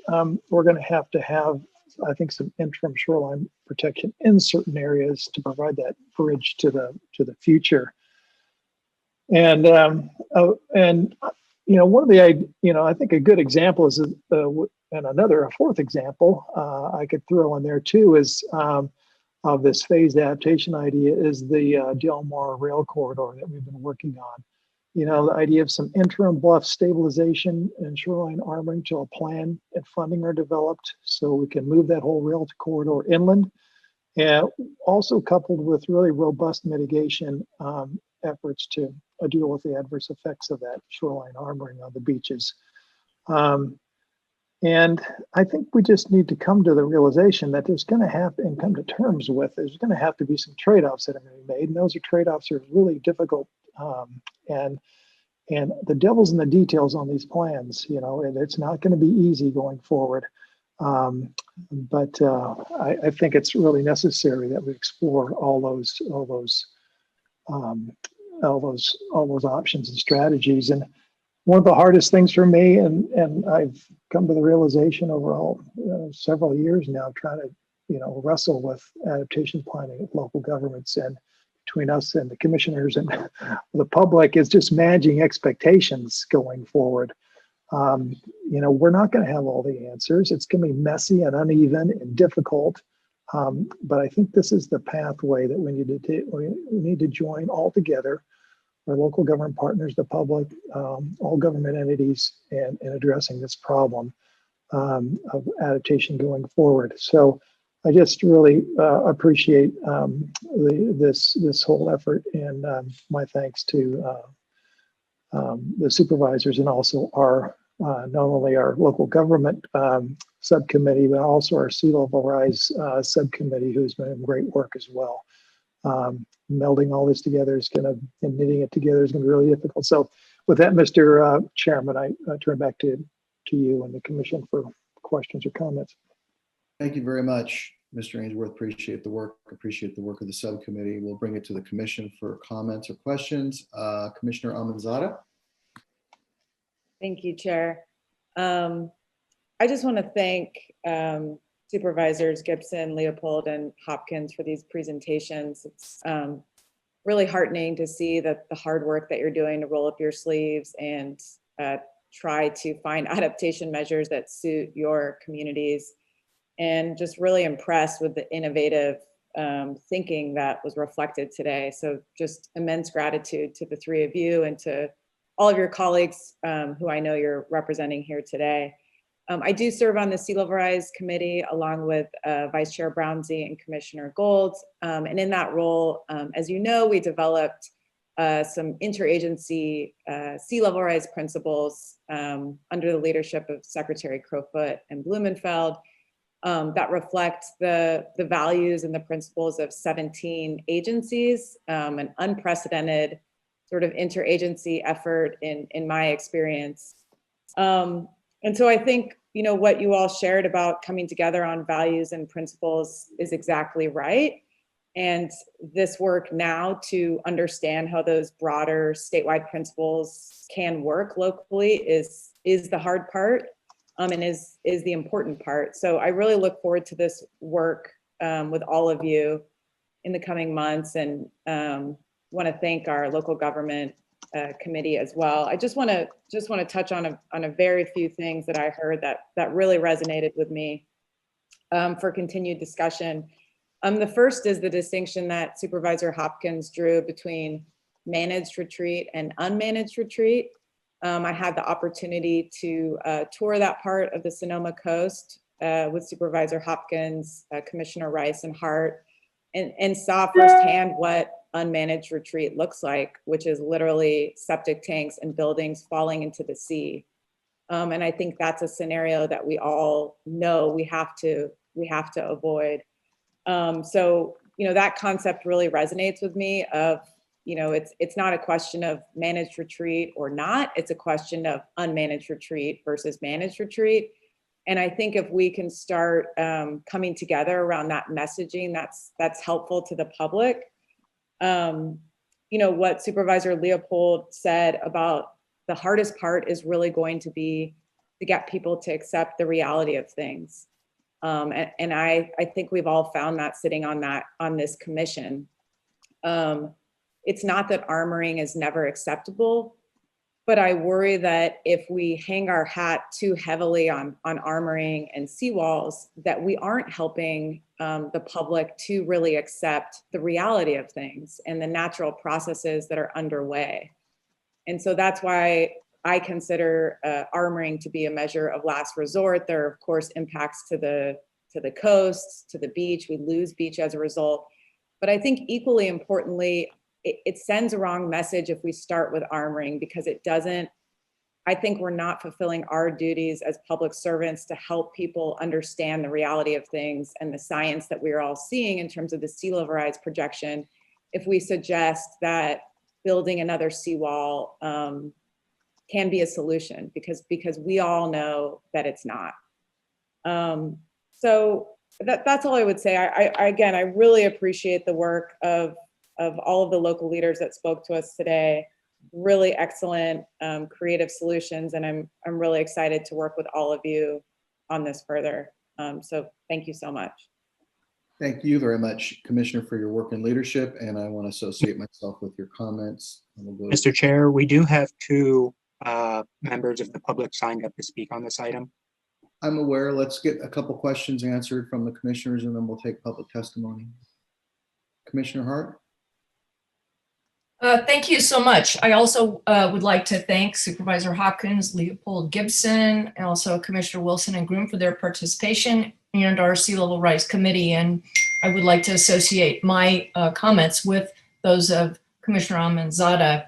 Speaker 14: we're going to have, I think, some interim shoreline protection in certain areas to provide that bridge to the future. And one of the, I think a good example is, and a fourth example I could throw in there too is of this phased adaptation idea is the Del Mar rail corridor that we've been working on. The idea of some interim bluff stabilization and shoreline armoring till a plan and funding are developed so we can move that whole rail corridor inland, and also coupled with really robust mitigation efforts to deal with the adverse effects of that shoreline armoring on the beaches. And I think we just need to come to the realization that there's going to have to, and come to terms with, there's going to have to be some trade-offs that are going to be made, and those trade-offs are really difficult. And the devil's in the details on these plans. And it's not going to be easy going forward. But I think it's really necessary that we explore all those options and strategies. And one of the hardest things for me, and I've come to the realization over several years now, trying to wrestle with adaptation planning at local governments and between us and the commissioners and the public, is just managing expectations going forward. We're not going to have all the answers. It's going to be messy and uneven and difficult. But I think this is the pathway that we need to take. We need to join all together, our local government partners, the public, all government entities, and addressing this problem of adaptation going forward. So I just really appreciate this whole effort, and my thanks to the supervisors, and also our not only our local government subcommittee, but also our Sea Level Rise subcommittee, who's been doing great work as well. Melding all this together and knitting it together is going to be really difficult. So with that, Mr. Chairman, I turn back to you and the commission for questions or comments.
Speaker 2: Thank you very much, Mr. Ainsworth. Appreciate the work of the subcommittee. We'll bring it to the commission for comments or questions. Commissioner Almanzada.
Speaker 15: Thank you, Chair. I just want to thank Supervisors Gibson, Leopold, and Hopkins for these presentations. It's really heartening to see that the hard work that you're doing to roll up your sleeves and try to find adaptation measures that suit your communities, and just really impressed with the innovative thinking that was reflected today. So just immense gratitude to the three of you and to all of your colleagues who I know you're representing here today. I do serve on the Sea Level Rise Committee along with Vice Chair Brownsey and Commissioner Gold. And in that role, as you know, we developed some interagency sea level rise principles under the leadership of Secretary Crowfoot and Blumenfeld that reflect the values and the principles of 17 agencies, an unprecedented sort of interagency effort in my experience. And so I think, what you all shared about coming together on values and principles is exactly right. And this work now to understand how those broader statewide principles can work locally is the hard part, and is the important part. So I really look forward to this work with all of you in the coming months, and want to thank our local government committee as well. I just want to touch on a very few things that I heard that really resonated with me for continued discussion. The first is the distinction that Supervisor Hopkins drew between managed retreat and unmanaged retreat. I had the opportunity to tour that part of the Sonoma coast with Supervisor Hopkins, Commissioner Rice, and Hart. and saw firsthand what unmanaged retreat looks like, which is literally septic tanks and buildings falling into the sea. And I think that's a scenario that we all know we have to avoid. So, you know, that concept really resonates with me of, you know, it's not a question of managed retreat or not, it's a question of unmanaged retreat versus managed retreat. And I think if we can start coming together around that messaging, that's helpful to the public. You know, what Supervisor Leopold said about the hardest part is really going to be to get people to accept the reality of things. And I think we've all found that sitting on this commission. It's not that armoring is never acceptable, but I worry that if we hang our hat too heavily on armoring and seawalls, that we aren't helping the public to really accept the reality of things and the natural processes that are underway. And so that's why I consider armoring to be a measure of last resort. There are, of course, impacts to the coast, to the beach. We lose beach as a result. But I think equally importantly, it sends a wrong message if we start with armoring, because it doesn't, I think we're not fulfilling our duties as public servants to help people understand the reality of things and the science that we're all seeing in terms of the sea level rise projection if we suggest that building another seawall can be a solution, because we all know that it's not. So that's all I would say. I really appreciate the work of all of the local leaders that spoke to us today. Really excellent, creative solutions, and I'm really excited to work with all of you on this further. So thank you so much.
Speaker 2: Thank you very much, Commissioner, for your work and leadership, and I want to associate myself with your comments.
Speaker 16: Mr. Chair, we do have two members of the public signed up to speak on this item.
Speaker 2: I'm aware. Let's get a couple questions answered from the commissioners, and then we'll take public testimony. Commissioner Hart?
Speaker 8: Thank you so much. I also would like to thank Supervisor Hopkins, Leopold Gibson, and also Commissioner Wilson and Groom for their participation, and our Sea Level Rise Committee. And I would like to associate my comments with those of Commissioner Almanzada.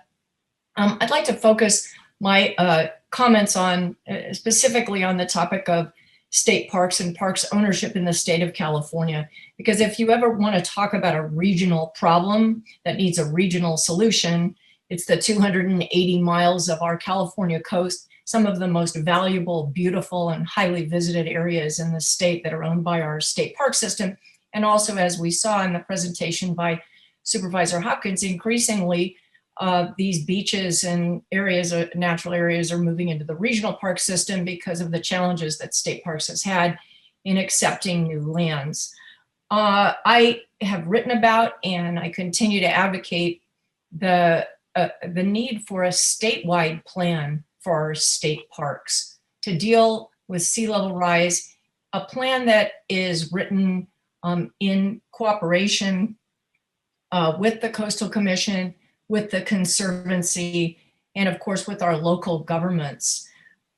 Speaker 8: I'd like to focus my comments on specifically on the topic of state parks and parks ownership in the state of California. Because if you ever want to talk about a regional problem that needs a regional solution, it's the 280 miles of our California coast, some of the most valuable, beautiful, and highly visited areas in the state that are owned by our state park system. And also, as we saw in the presentation by Supervisor Hopkins, increasingly these beaches and areas, natural areas, are moving into the regional park system because of the challenges that state parks has had in accepting new lands. I have written about, and I continue to advocate, the need for a statewide plan for our state parks to deal with sea level rise, a plan that is written in cooperation with the Coastal Commission, with the Conservancy, and of course with our local governments.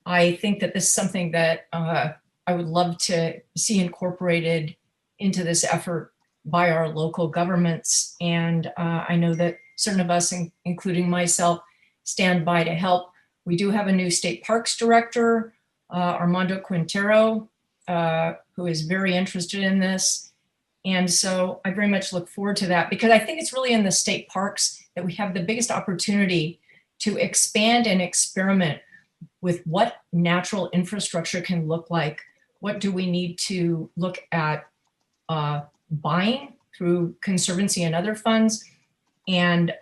Speaker 8: I think that this is something that I would love to see incorporated into this effort by our local governments. And I know that certain of us, including myself, stand by to help. We do have a new state parks director, Armando Quintero, who is very interested in this. And so I very much look forward to that, because I think it's really in the state parks that we have the biggest opportunity to expand and experiment with what natural infrastructure can look like. What do we need to look at buying through Conservancy and other funds, and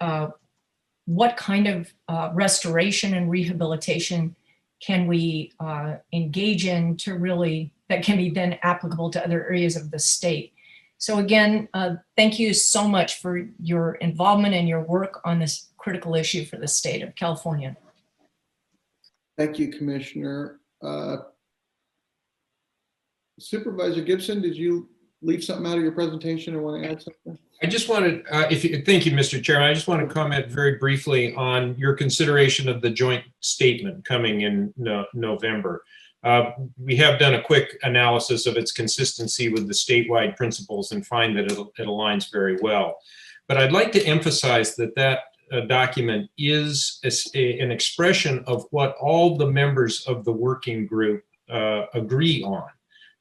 Speaker 8: what kind of restoration and rehabilitation can we engage in to really, that can be then applicable to other areas of the state. So again, thank you so much for your involvement and your work on this critical issue for the state of California.
Speaker 2: Thank you, Commissioner. Supervisor Gibson, did you leave something out of your presentation or want to add something?
Speaker 12: I just wanted, thank you, Mr. Chairman. I just want to comment very briefly on your consideration of the joint statement coming in November. We have done a quick analysis of its consistency with the statewide principles and find that it aligns very well. But I'd like to emphasize that document is an expression of what all the members of the working group agree on.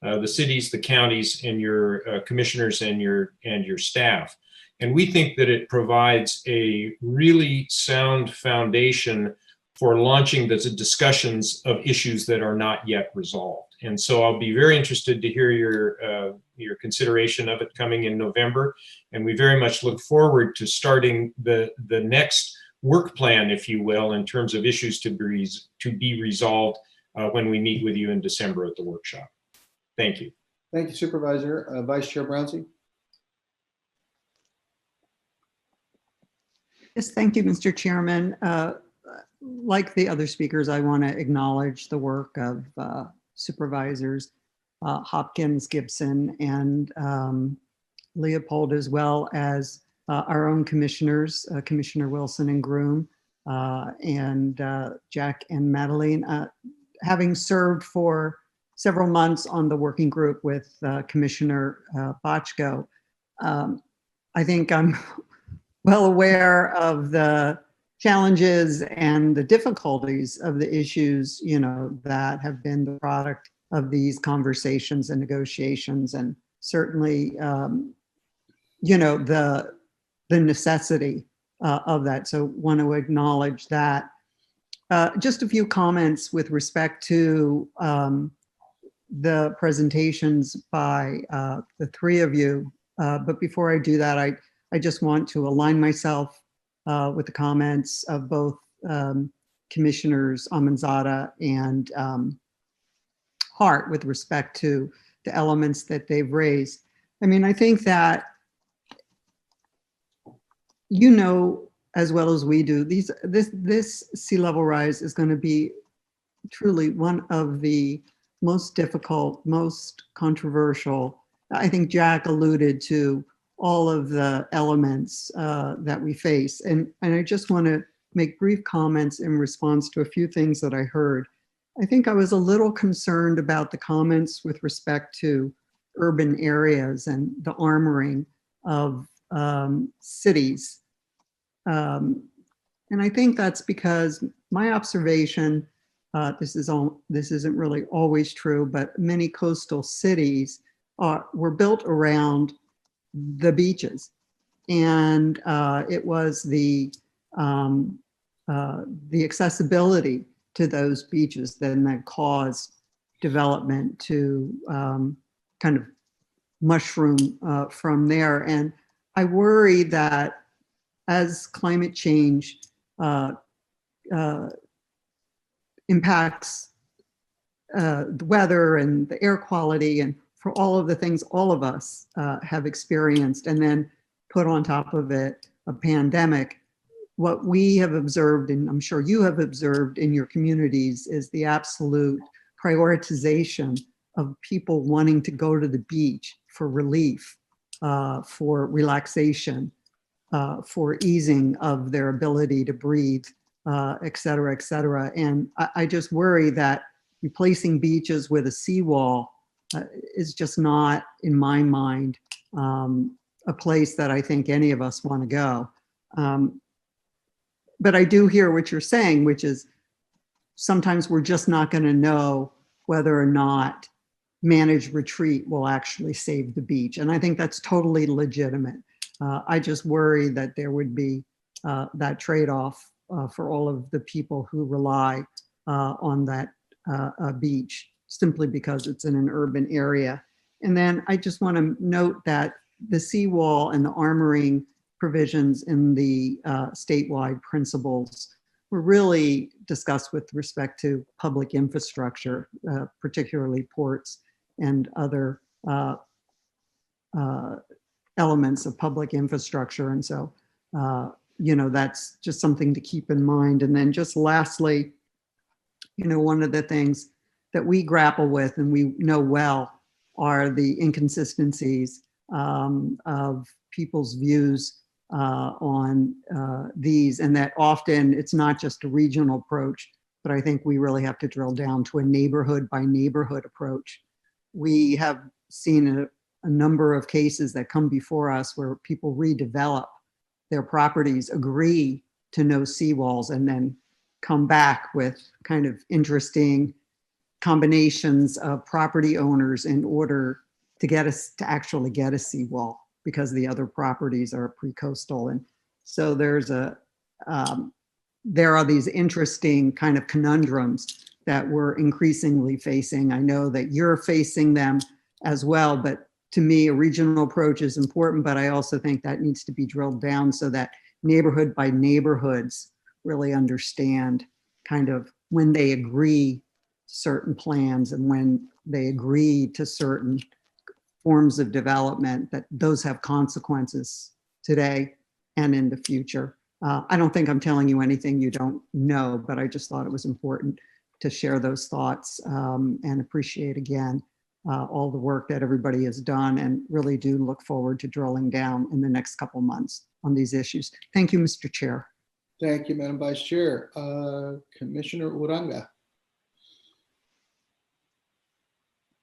Speaker 12: The cities, the counties, and your commissioners and your staff. And we think that it provides a really sound foundation for launching the discussions of issues that are not yet resolved. And so I'll be very interested to hear your consideration of it coming in November. And we very much look forward to starting the next work plan, if you will, in terms of issues to be resolved when we meet with you in December at the workshop. Thank you.
Speaker 2: Thank you, Supervisor. Vice Chair Brownsey.
Speaker 6: Yes, thank you, Mr. Chairman. Like the other speakers, I want to acknowledge the work of Supervisors Hopkins, Gibson, and Leopold, as well as our own commissioners, Commissioner Wilson and Groom, and Jack and Madeline. Having served for several months on the working group with Commissioner Bochco, I think I'm well aware of the challenges and the difficulties of the issues, that have been the product of these conversations and negotiations, and certainly, the necessity of that. So want to acknowledge that. Just a few comments with respect to the presentations by the three of you. But before I do that, I just want to align myself with the comments of both Commissioners Amanzada and Hart with respect to the elements that they've raised. I mean, I think that, as well as we do, this sea level rise is going to be truly one of the most difficult, most controversial. I think Jack alluded to all of the elements that we face. And I just want to make brief comments in response to a few things that I heard. I think I was a little concerned about the comments with respect to urban areas and the armoring of cities. And I think that's because my observation, this isn't really always true, but many coastal cities were built around the beaches, and it was the accessibility to those beaches then that caused development to kind of mushroom from there. And I worry that as climate change impacts the weather and the air quality, and for all of the things all of us have experienced, and then put on top of it a pandemic, what we have observed, and I'm sure you have observed in your communities, is the absolute prioritization of people wanting to go to the beach for relief, for relaxation, for easing of their ability to breathe, et cetera, et cetera. And I just worry that replacing beaches with a seawall is just not, in my mind, a place that I think any of us want to go. But I do hear what you're saying, which is sometimes we're just not going to know whether or not managed retreat will actually save the beach. And I think that's totally legitimate. I just worry that there would be that trade-off for all of the people who rely on that beach simply because it's in an urban area. And then I just want to note that the seawall and the armoring provisions in the statewide principles were really discussed with respect to public infrastructure, particularly ports and other elements of public infrastructure. And so, that's just something to keep in mind. And then just lastly, one of the things that we grapple with and we know well are the inconsistencies of people's views on these, and that often it's not just a regional approach, but I think we really have to drill down to a neighborhood by neighborhood approach. We have seen a number of cases that come before us where people redevelop their properties, agree to no seawalls, and then come back with kind of interesting combinations of property owners in order to get us to actually get a seawall because the other properties are pre-coastal. And so there are these interesting kind of conundrums that we're increasingly facing. I know that you're facing them as well, but to me, a regional approach is important, but I also think that needs to be drilled down so that neighborhood by neighborhoods really understand kind of when they agree to certain plans and when they agree to certain forms of development, that those have consequences today and in the future. I don't think I'm telling you anything you don't know, but I just thought it was important to share those thoughts and appreciate again all the work that everybody has done, and really do look forward to drilling down in the next couple months on these issues. Thank you, Mr. Chair.
Speaker 2: Thank you, Madam Vice Chair. Commissioner Uranga.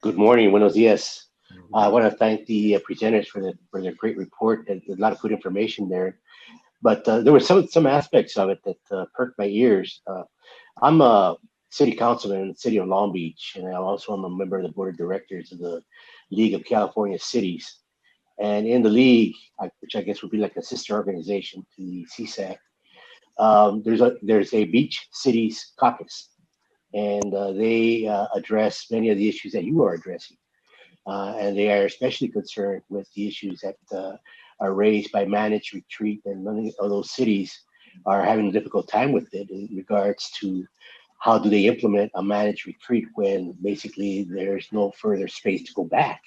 Speaker 9: Good morning, buenos dias. I want to thank the presenters for their great report. There's a lot of good information there, but there were some aspects of it that perked my ears. I'm a city councilman in the city of Long Beach, and I also am a member of the board of directors of the League of California Cities. And in the league, which I guess would be like a sister organization to the CSAC, there's a beach cities caucus, and they address many of the issues that you are addressing. And they are especially concerned with the issues that are raised by managed retreat, and many of those cities are having a difficult time with it in regards to how do they implement a managed retreat when basically there's no further space to go back.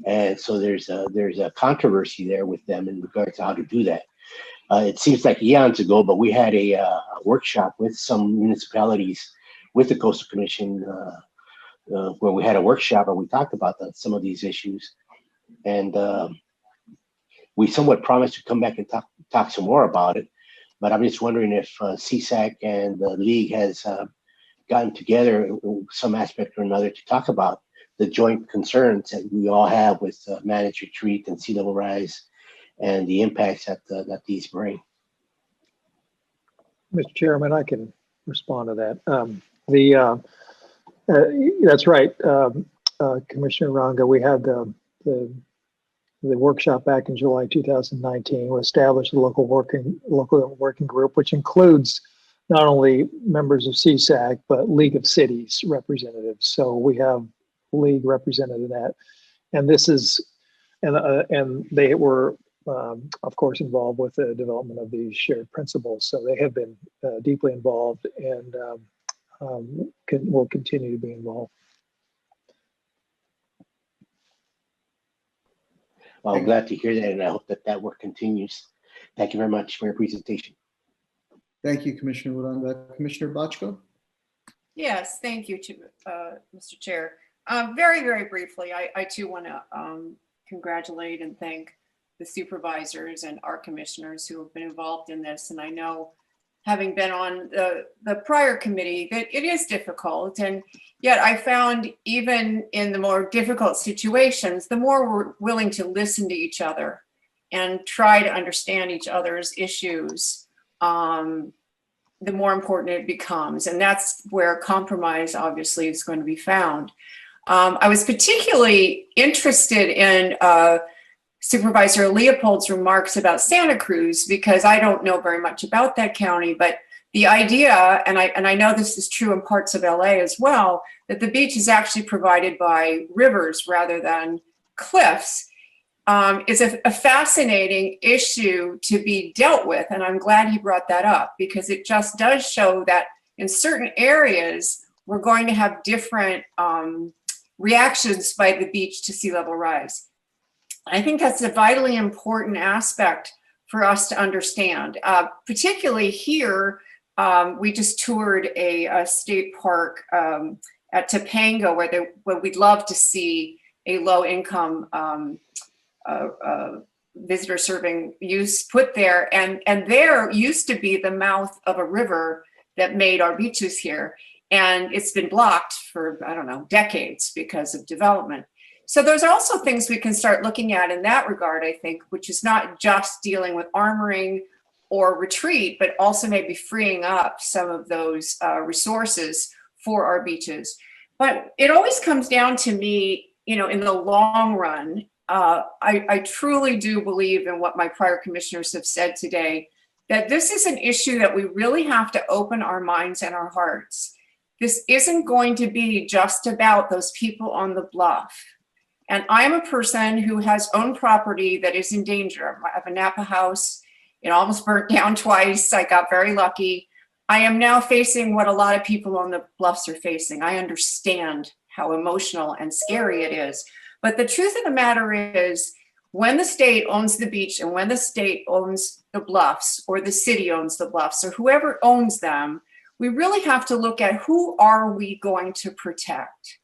Speaker 9: And so there's a controversy there with them in regards to how to do that. It seems like eons ago, but we had a workshop with some municipalities with the Coastal Commission where we had a workshop and we talked about some of these issues. And we somewhat promised to come back and talk some more about it. But I'm just wondering if CSAC and the League has gotten together in some aspect or another to talk about the joint concerns that we all have with managed retreat and sea level rise and the impacts that these bring.
Speaker 14: Mr. Chairman, I can respond to that. That's right, Commissioner Ranga. We had the workshop back in July 2019. We established a local working group, which includes not only members of CSAC but League of Cities representatives. So we have League represented in that, and this is and they were of course involved with the development of these shared principles. So they have been deeply involved and will continue to be involved.
Speaker 9: Well, I'm glad to hear that, and I hope that work continues. Thank you very much for your presentation.
Speaker 2: Thank you, Commissioner Uranga. Commissioner Bochco.
Speaker 10: Yes, thank you, Mr. Chair. Very, very briefly, I too want to congratulate and thank the supervisors and our commissioners who have been involved in this. And I know, having been on the prior committee, that it is difficult. And yet I found even in the more difficult situations, the more we're willing to listen to each other and try to understand each other's issues, the more important it becomes. And that's where compromise obviously is going to be found. I was particularly interested in Supervisor Leopold's remarks about Santa Cruz, because I don't know very much about that county, but the idea, and I know this is true in parts of LA as well, that the beach is actually provided by rivers rather than cliffs, is a fascinating issue to be dealt with. And I'm glad he brought that up, because it just does show that in certain areas, we're going to have different reactions by the beach to sea level rise. I think that's a vitally important aspect for us to understand, particularly here. We just toured a state park at Topanga where we'd love to see a low income visitor serving use put there. And there used to be the mouth of a river that made our beaches here. And it's been blocked for, I don't know, decades because of development. So there's also things we can start looking at in that regard, I think, which is not just dealing with armoring or retreat, but also maybe freeing up some of those resources for our beaches. But it always comes down to me, you know, in the long run, I truly do believe in what my prior commissioners have said today, that this is an issue that we really have to open our minds and our hearts. This isn't going to be just about those people on the bluff. And I'm a person who has owned property that is in danger. I have a Napa house. It almost burnt down twice. I got very lucky. I am now facing what a lot of people on the bluffs are facing. I understand how emotional and scary it is. But the truth of the matter is, when the state owns the beach and when the state owns the bluffs, or the city owns the bluffs, or whoever owns them, we really have to look at who are we going to protect?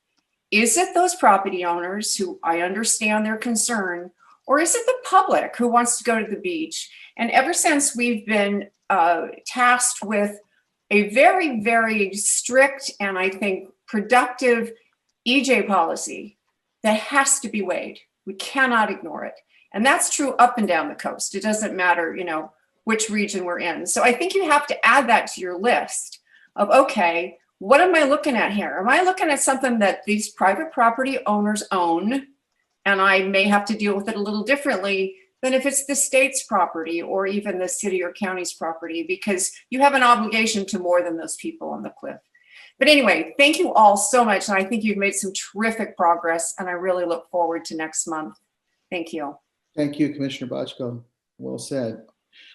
Speaker 10: Is it those property owners who I understand their concern, or is it the public who wants to go to the beach? And ever since we've been tasked with a very, very strict and I think productive EJ policy that has to be weighed. We cannot ignore it. And that's true up and down the coast. It doesn't matter, you know, which region we're in. So I think you have to add that to your list of, okay, what am I looking at here? Am I looking at something that these private property owners own, and I may have to deal with it a little differently than if it's the state's property or even the city or county's property, because you have an obligation to more than those people on the cliff. But anyway, thank you all so much. And I think you've made some terrific progress, and I really look forward to next month. Thank you.
Speaker 2: Thank you, Commissioner Bochco. Well said.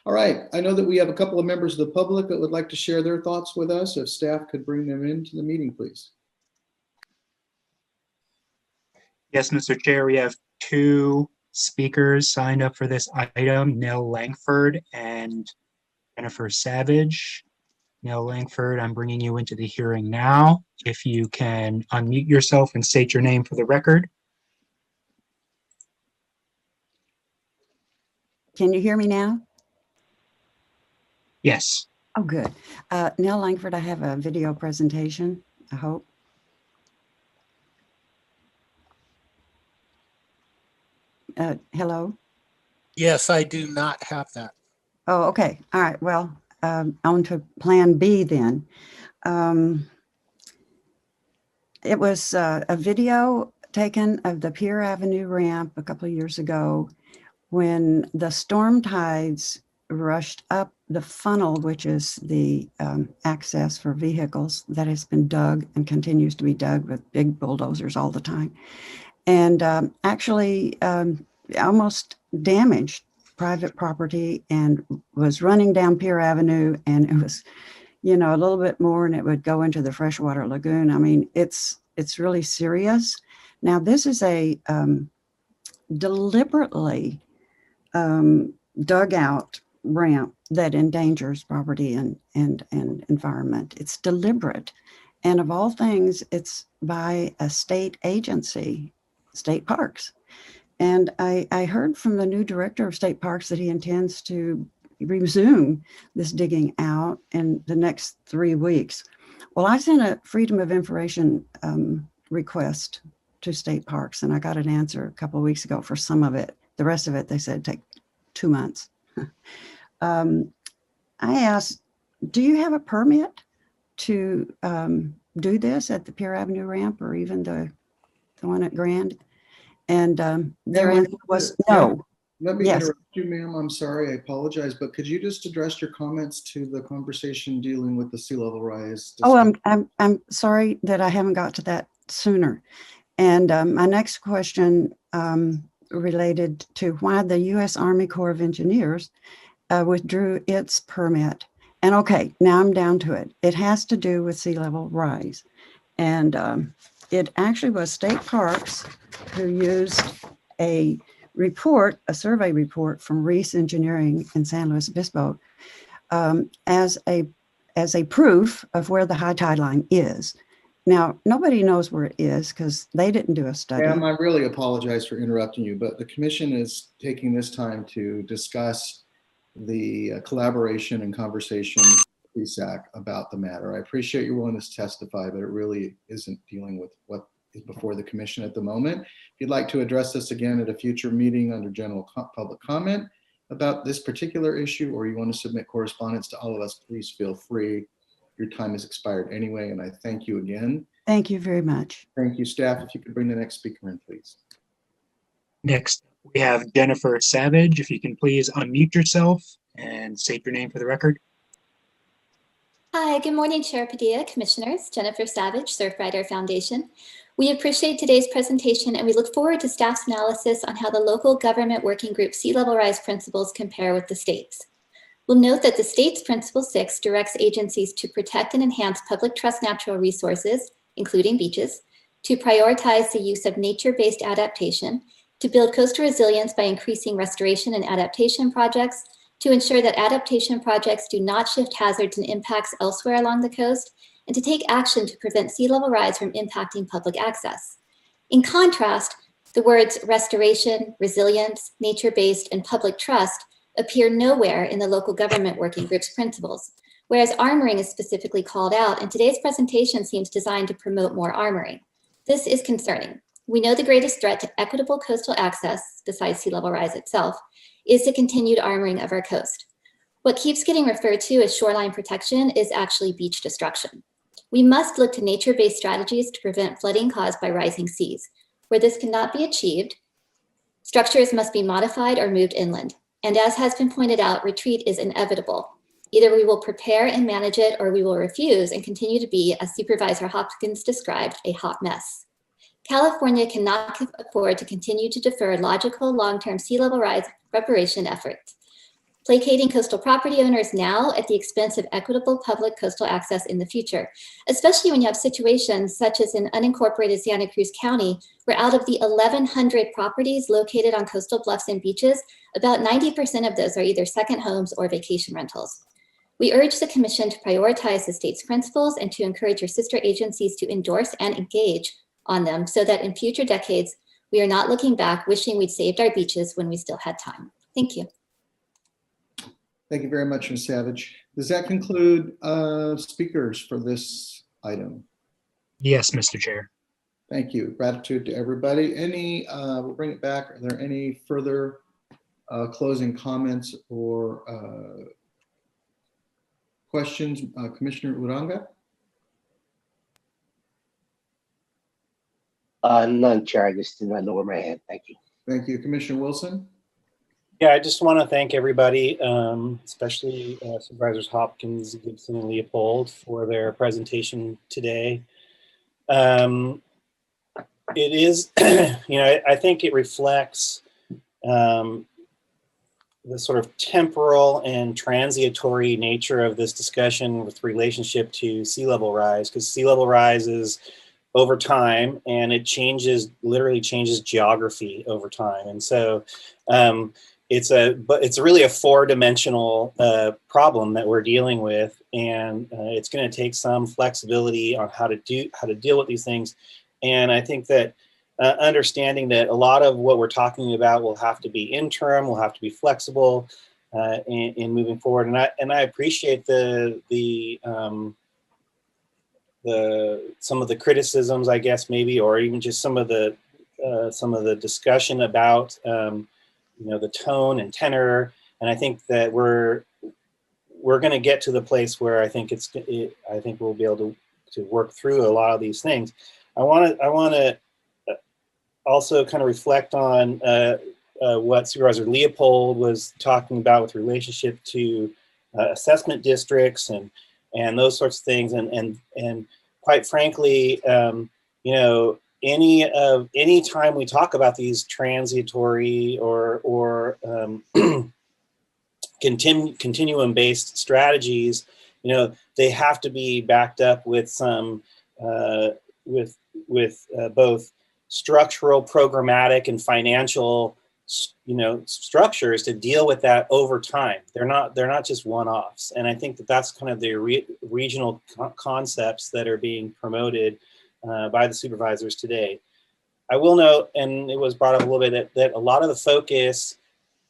Speaker 2: All right, I know that we have a couple of members of the public that would like to share their thoughts with us. If staff could bring them into the meeting, please.
Speaker 16: Yes, Mr. Chair, we have two speakers signed up for this item, Nell Langford and Jennifer Savage. Nell Langford, I'm bringing you into the hearing now. If you can unmute yourself and state your name for the record.
Speaker 17: Can you hear me now?
Speaker 16: Yes.
Speaker 17: Oh, good. Nell Langford, I have a video presentation, I hope. Hello?
Speaker 7: Yes, I do not have that.
Speaker 17: Oh, okay. All right. Well, on to Plan B then. It was a video taken of the Pier Avenue ramp a couple of years ago when the storm tides rushed up the funnel, which is the access for vehicles that has been dug and continues to be dug with big bulldozers all the time. And actually almost damaged private property and was running down Pier Avenue, and it was, you know, a little bit more and it would go into the freshwater lagoon. I mean, it's really serious. Now, this is a deliberately dug out ramp that endangers property and environment. It's deliberate. And of all things, it's by a state agency, state parks. And I heard from the new director of state parks that he intends to resume this digging out in the next 3 weeks. Well, I sent a Freedom of Information request to state parks, and I got an answer a couple of weeks ago for some of it. The rest of it, they said, take 2 months. I asked, do you have a permit to do this at the Pier Avenue ramp or even the one at Grand? And their answer was no.
Speaker 2: Let me
Speaker 17: Yes.
Speaker 2: interrupt you, ma'am. I'm sorry, I apologize, but could you just address your comments to the conversation dealing with the sea level rise?
Speaker 17: Oh, I'm sorry that I haven't got to that sooner. And my next question related to why the U.S. Army Corps of Engineers withdrew its permit. And okay, now I'm down to it. It has to do with sea level rise. And it actually was state parks who used a report, a survey report from Reese Engineering in San Luis Obispo as a proof of where the high tide line is. Now, nobody knows where it is because they didn't do a study.
Speaker 2: Ma'am, I really apologize for interrupting you, but the commission is taking this time to discuss the collaboration and conversation CSAC about the matter. I appreciate your willingness to testify, but it really isn't dealing with what is before the commission at the moment. If you'd like to address this again at a future meeting under general public comment about this particular issue, or you want to submit correspondence to all of us, please feel free. Your time has expired anyway, and I thank you again.
Speaker 17: Thank you very much.
Speaker 2: Thank you, staff. If you could bring the next speaker in, please.
Speaker 16: Next, we have Jennifer Savage. If you can please unmute yourself and state your name for the record.
Speaker 18: Hi, good morning, Chair Padilla, Commissioners. Jennifer Savage, Surfrider Foundation. We appreciate today's presentation and we look forward to staff's analysis on how the local government working group sea level rise principles compare with the state's. We'll note that the state's Principle 6 directs agencies to protect and enhance public trust natural resources, including beaches, to prioritize the use of nature-based adaptation, to build coastal resilience by increasing restoration and adaptation projects, to ensure that adaptation projects do not shift hazards and impacts elsewhere along the coast, and to take action to prevent sea level rise from impacting public access. In contrast, the words restoration, resilience, nature-based, and public trust appear nowhere in the local government working group's principles, whereas armoring is specifically called out, and today's presentation seems designed to promote more armoring. This is concerning. We know the greatest threat to equitable coastal access, besides sea level rise itself, is the continued armoring of our coast. What keeps getting referred to as shoreline protection is actually beach destruction. We must look to nature-based strategies to prevent flooding caused by rising seas. Where this cannot be achieved, structures must be modified or moved inland. And as has been pointed out, retreat is inevitable. Either we will prepare and manage it, or we will refuse and continue to be, as Supervisor Hopkins described, a hot mess. California cannot afford to continue to defer logical long-term sea level rise reparation efforts, placating coastal property owners now at the expense of equitable public coastal access in the future, especially when you have situations such as in unincorporated Santa Cruz County, where out of the 1,100 properties located on coastal bluffs and beaches, about 90% of those are either second homes or vacation rentals. We urge the Commission to prioritize the state's principles and to encourage your sister agencies to endorse and engage on them so that in future decades, we are not looking back wishing we'd saved our beaches when we still had time. Thank you.
Speaker 2: Thank you very much, Ms. Savage. Does that conclude speakers for this item?
Speaker 16: Yes, Mr. Chair.
Speaker 2: Thank you. Gratitude to everybody. We'll bring it back. Are there any further closing comments or questions? Commissioner Uranga?
Speaker 9: None, Chair. I just did not lower my hand. Thank you.
Speaker 2: Thank you. Commissioner Wilson?
Speaker 4: Yeah, I just want to thank everybody, especially Supervisors Hopkins, Gibson, and Leopold for their presentation today. It is, I think it reflects the sort of temporal and transitory nature of this discussion with relationship to sea level rise, because sea level rise is over time and it literally changes geography over time. And so it's really a four-dimensional problem that we're dealing with, and it's going to take some flexibility on how to deal with these things. And I think that understanding that a lot of what we're talking about will have to be interim, will have to be flexible in moving forward. And I appreciate some of the criticisms, I guess, maybe, or even just some of the discussion about the tone and tenor. And I think that we're going to get to the place where I think I think we'll be able to work through a lot of these things. I want to also kind of reflect on what Supervisor Leopold was talking about with relationship to assessment districts and those sorts of things. And quite frankly, any time we talk about these transitory or continuum-based strategies, they have to be backed up with some with both structural, programmatic, and financial structures to deal with that over time. They're not just one-offs. And I think that that's kind of the regional concepts that are being promoted by the supervisors today. I will note, and it was brought up a little bit, that a lot of the focus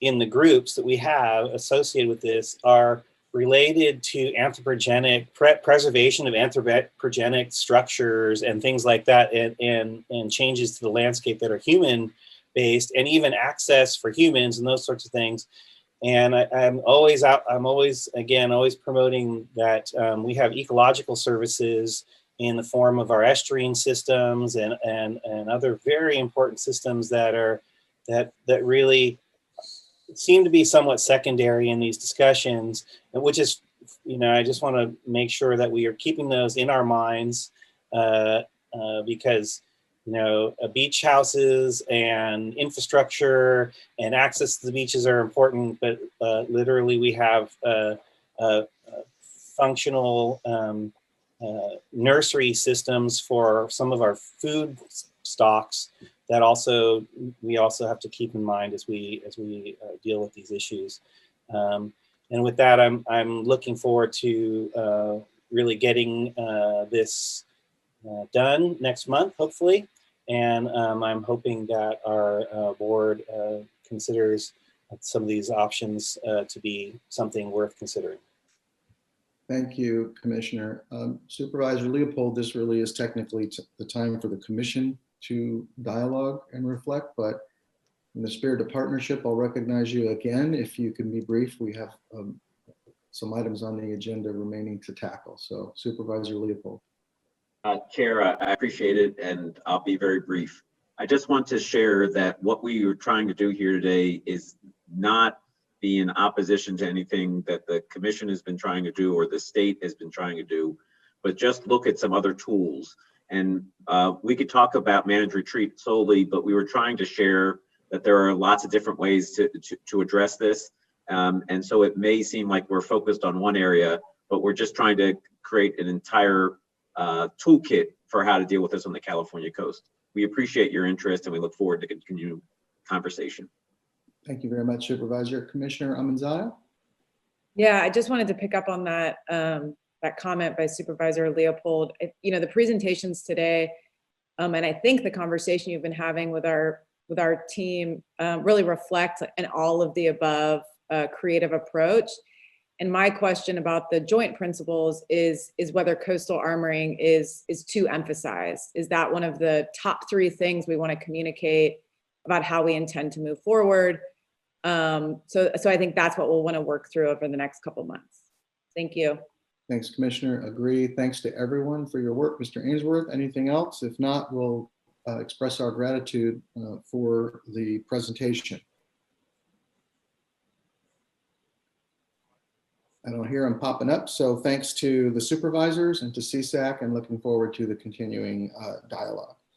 Speaker 4: in the groups that we have associated with this are related to anthropogenic preservation of anthropogenic structures and things like that, and changes to the landscape that are human based, and even access for humans and those sorts of things. And I'm always promoting that we have ecological services in the form of our estuarine systems and other very important systems that really seem to be somewhat secondary in these discussions, which is, I just want to make sure that we are keeping those in our minds, because beach houses and infrastructure and access to the beaches are important, but literally we have functional nursery systems for some of our food stocks that we also have to keep in mind as we deal with these issues. And with that, I'm looking forward to really getting this done next month, hopefully. And I'm hoping that our board considers some of these options to be something worth considering.
Speaker 2: Thank you, Commissioner. Supervisor Leopold, this really is technically the time for the commission to dialogue and reflect, but in the spirit of partnership, I'll recognize you again. If you can be brief, we have some items on the agenda remaining to tackle. So Supervisor Leopold.
Speaker 13: Chair, I appreciate it, and I'll be very brief. I just want to share that what we are trying to do here today is not be in opposition to anything that the commission has been trying to do or the state has been trying to do, but just look at some other tools. And we could talk about managed retreat solely, but we were trying to share that there are lots of different ways to address this. And so it may seem like we're focused on one area, but we're just trying to create an entire toolkit for how to deal with this on the California coast. We appreciate your interest and we look forward to continued conversation.
Speaker 2: Thank you very much, Supervisor. Commissioner Amanzada?
Speaker 15: Yeah, I just wanted to pick up on that that comment by Supervisor Leopold. The presentations today, and I think the conversation you've been having with our team really reflect an all of the above creative approach. And my question about the joint principles is whether coastal armoring is too emphasized. Is that one of the top 3 things we want to communicate about how we intend to move forward? So I think that's what we'll want to work through over the next couple months. Thank you.
Speaker 2: Thanks, Commissioner. Agree. Thanks to everyone for your work. Mr. Ainsworth, anything else? If not, we'll express our gratitude for the presentation. I don't hear them popping up. So thanks to the supervisors and to CSAC, and looking forward to the continuing dialogue.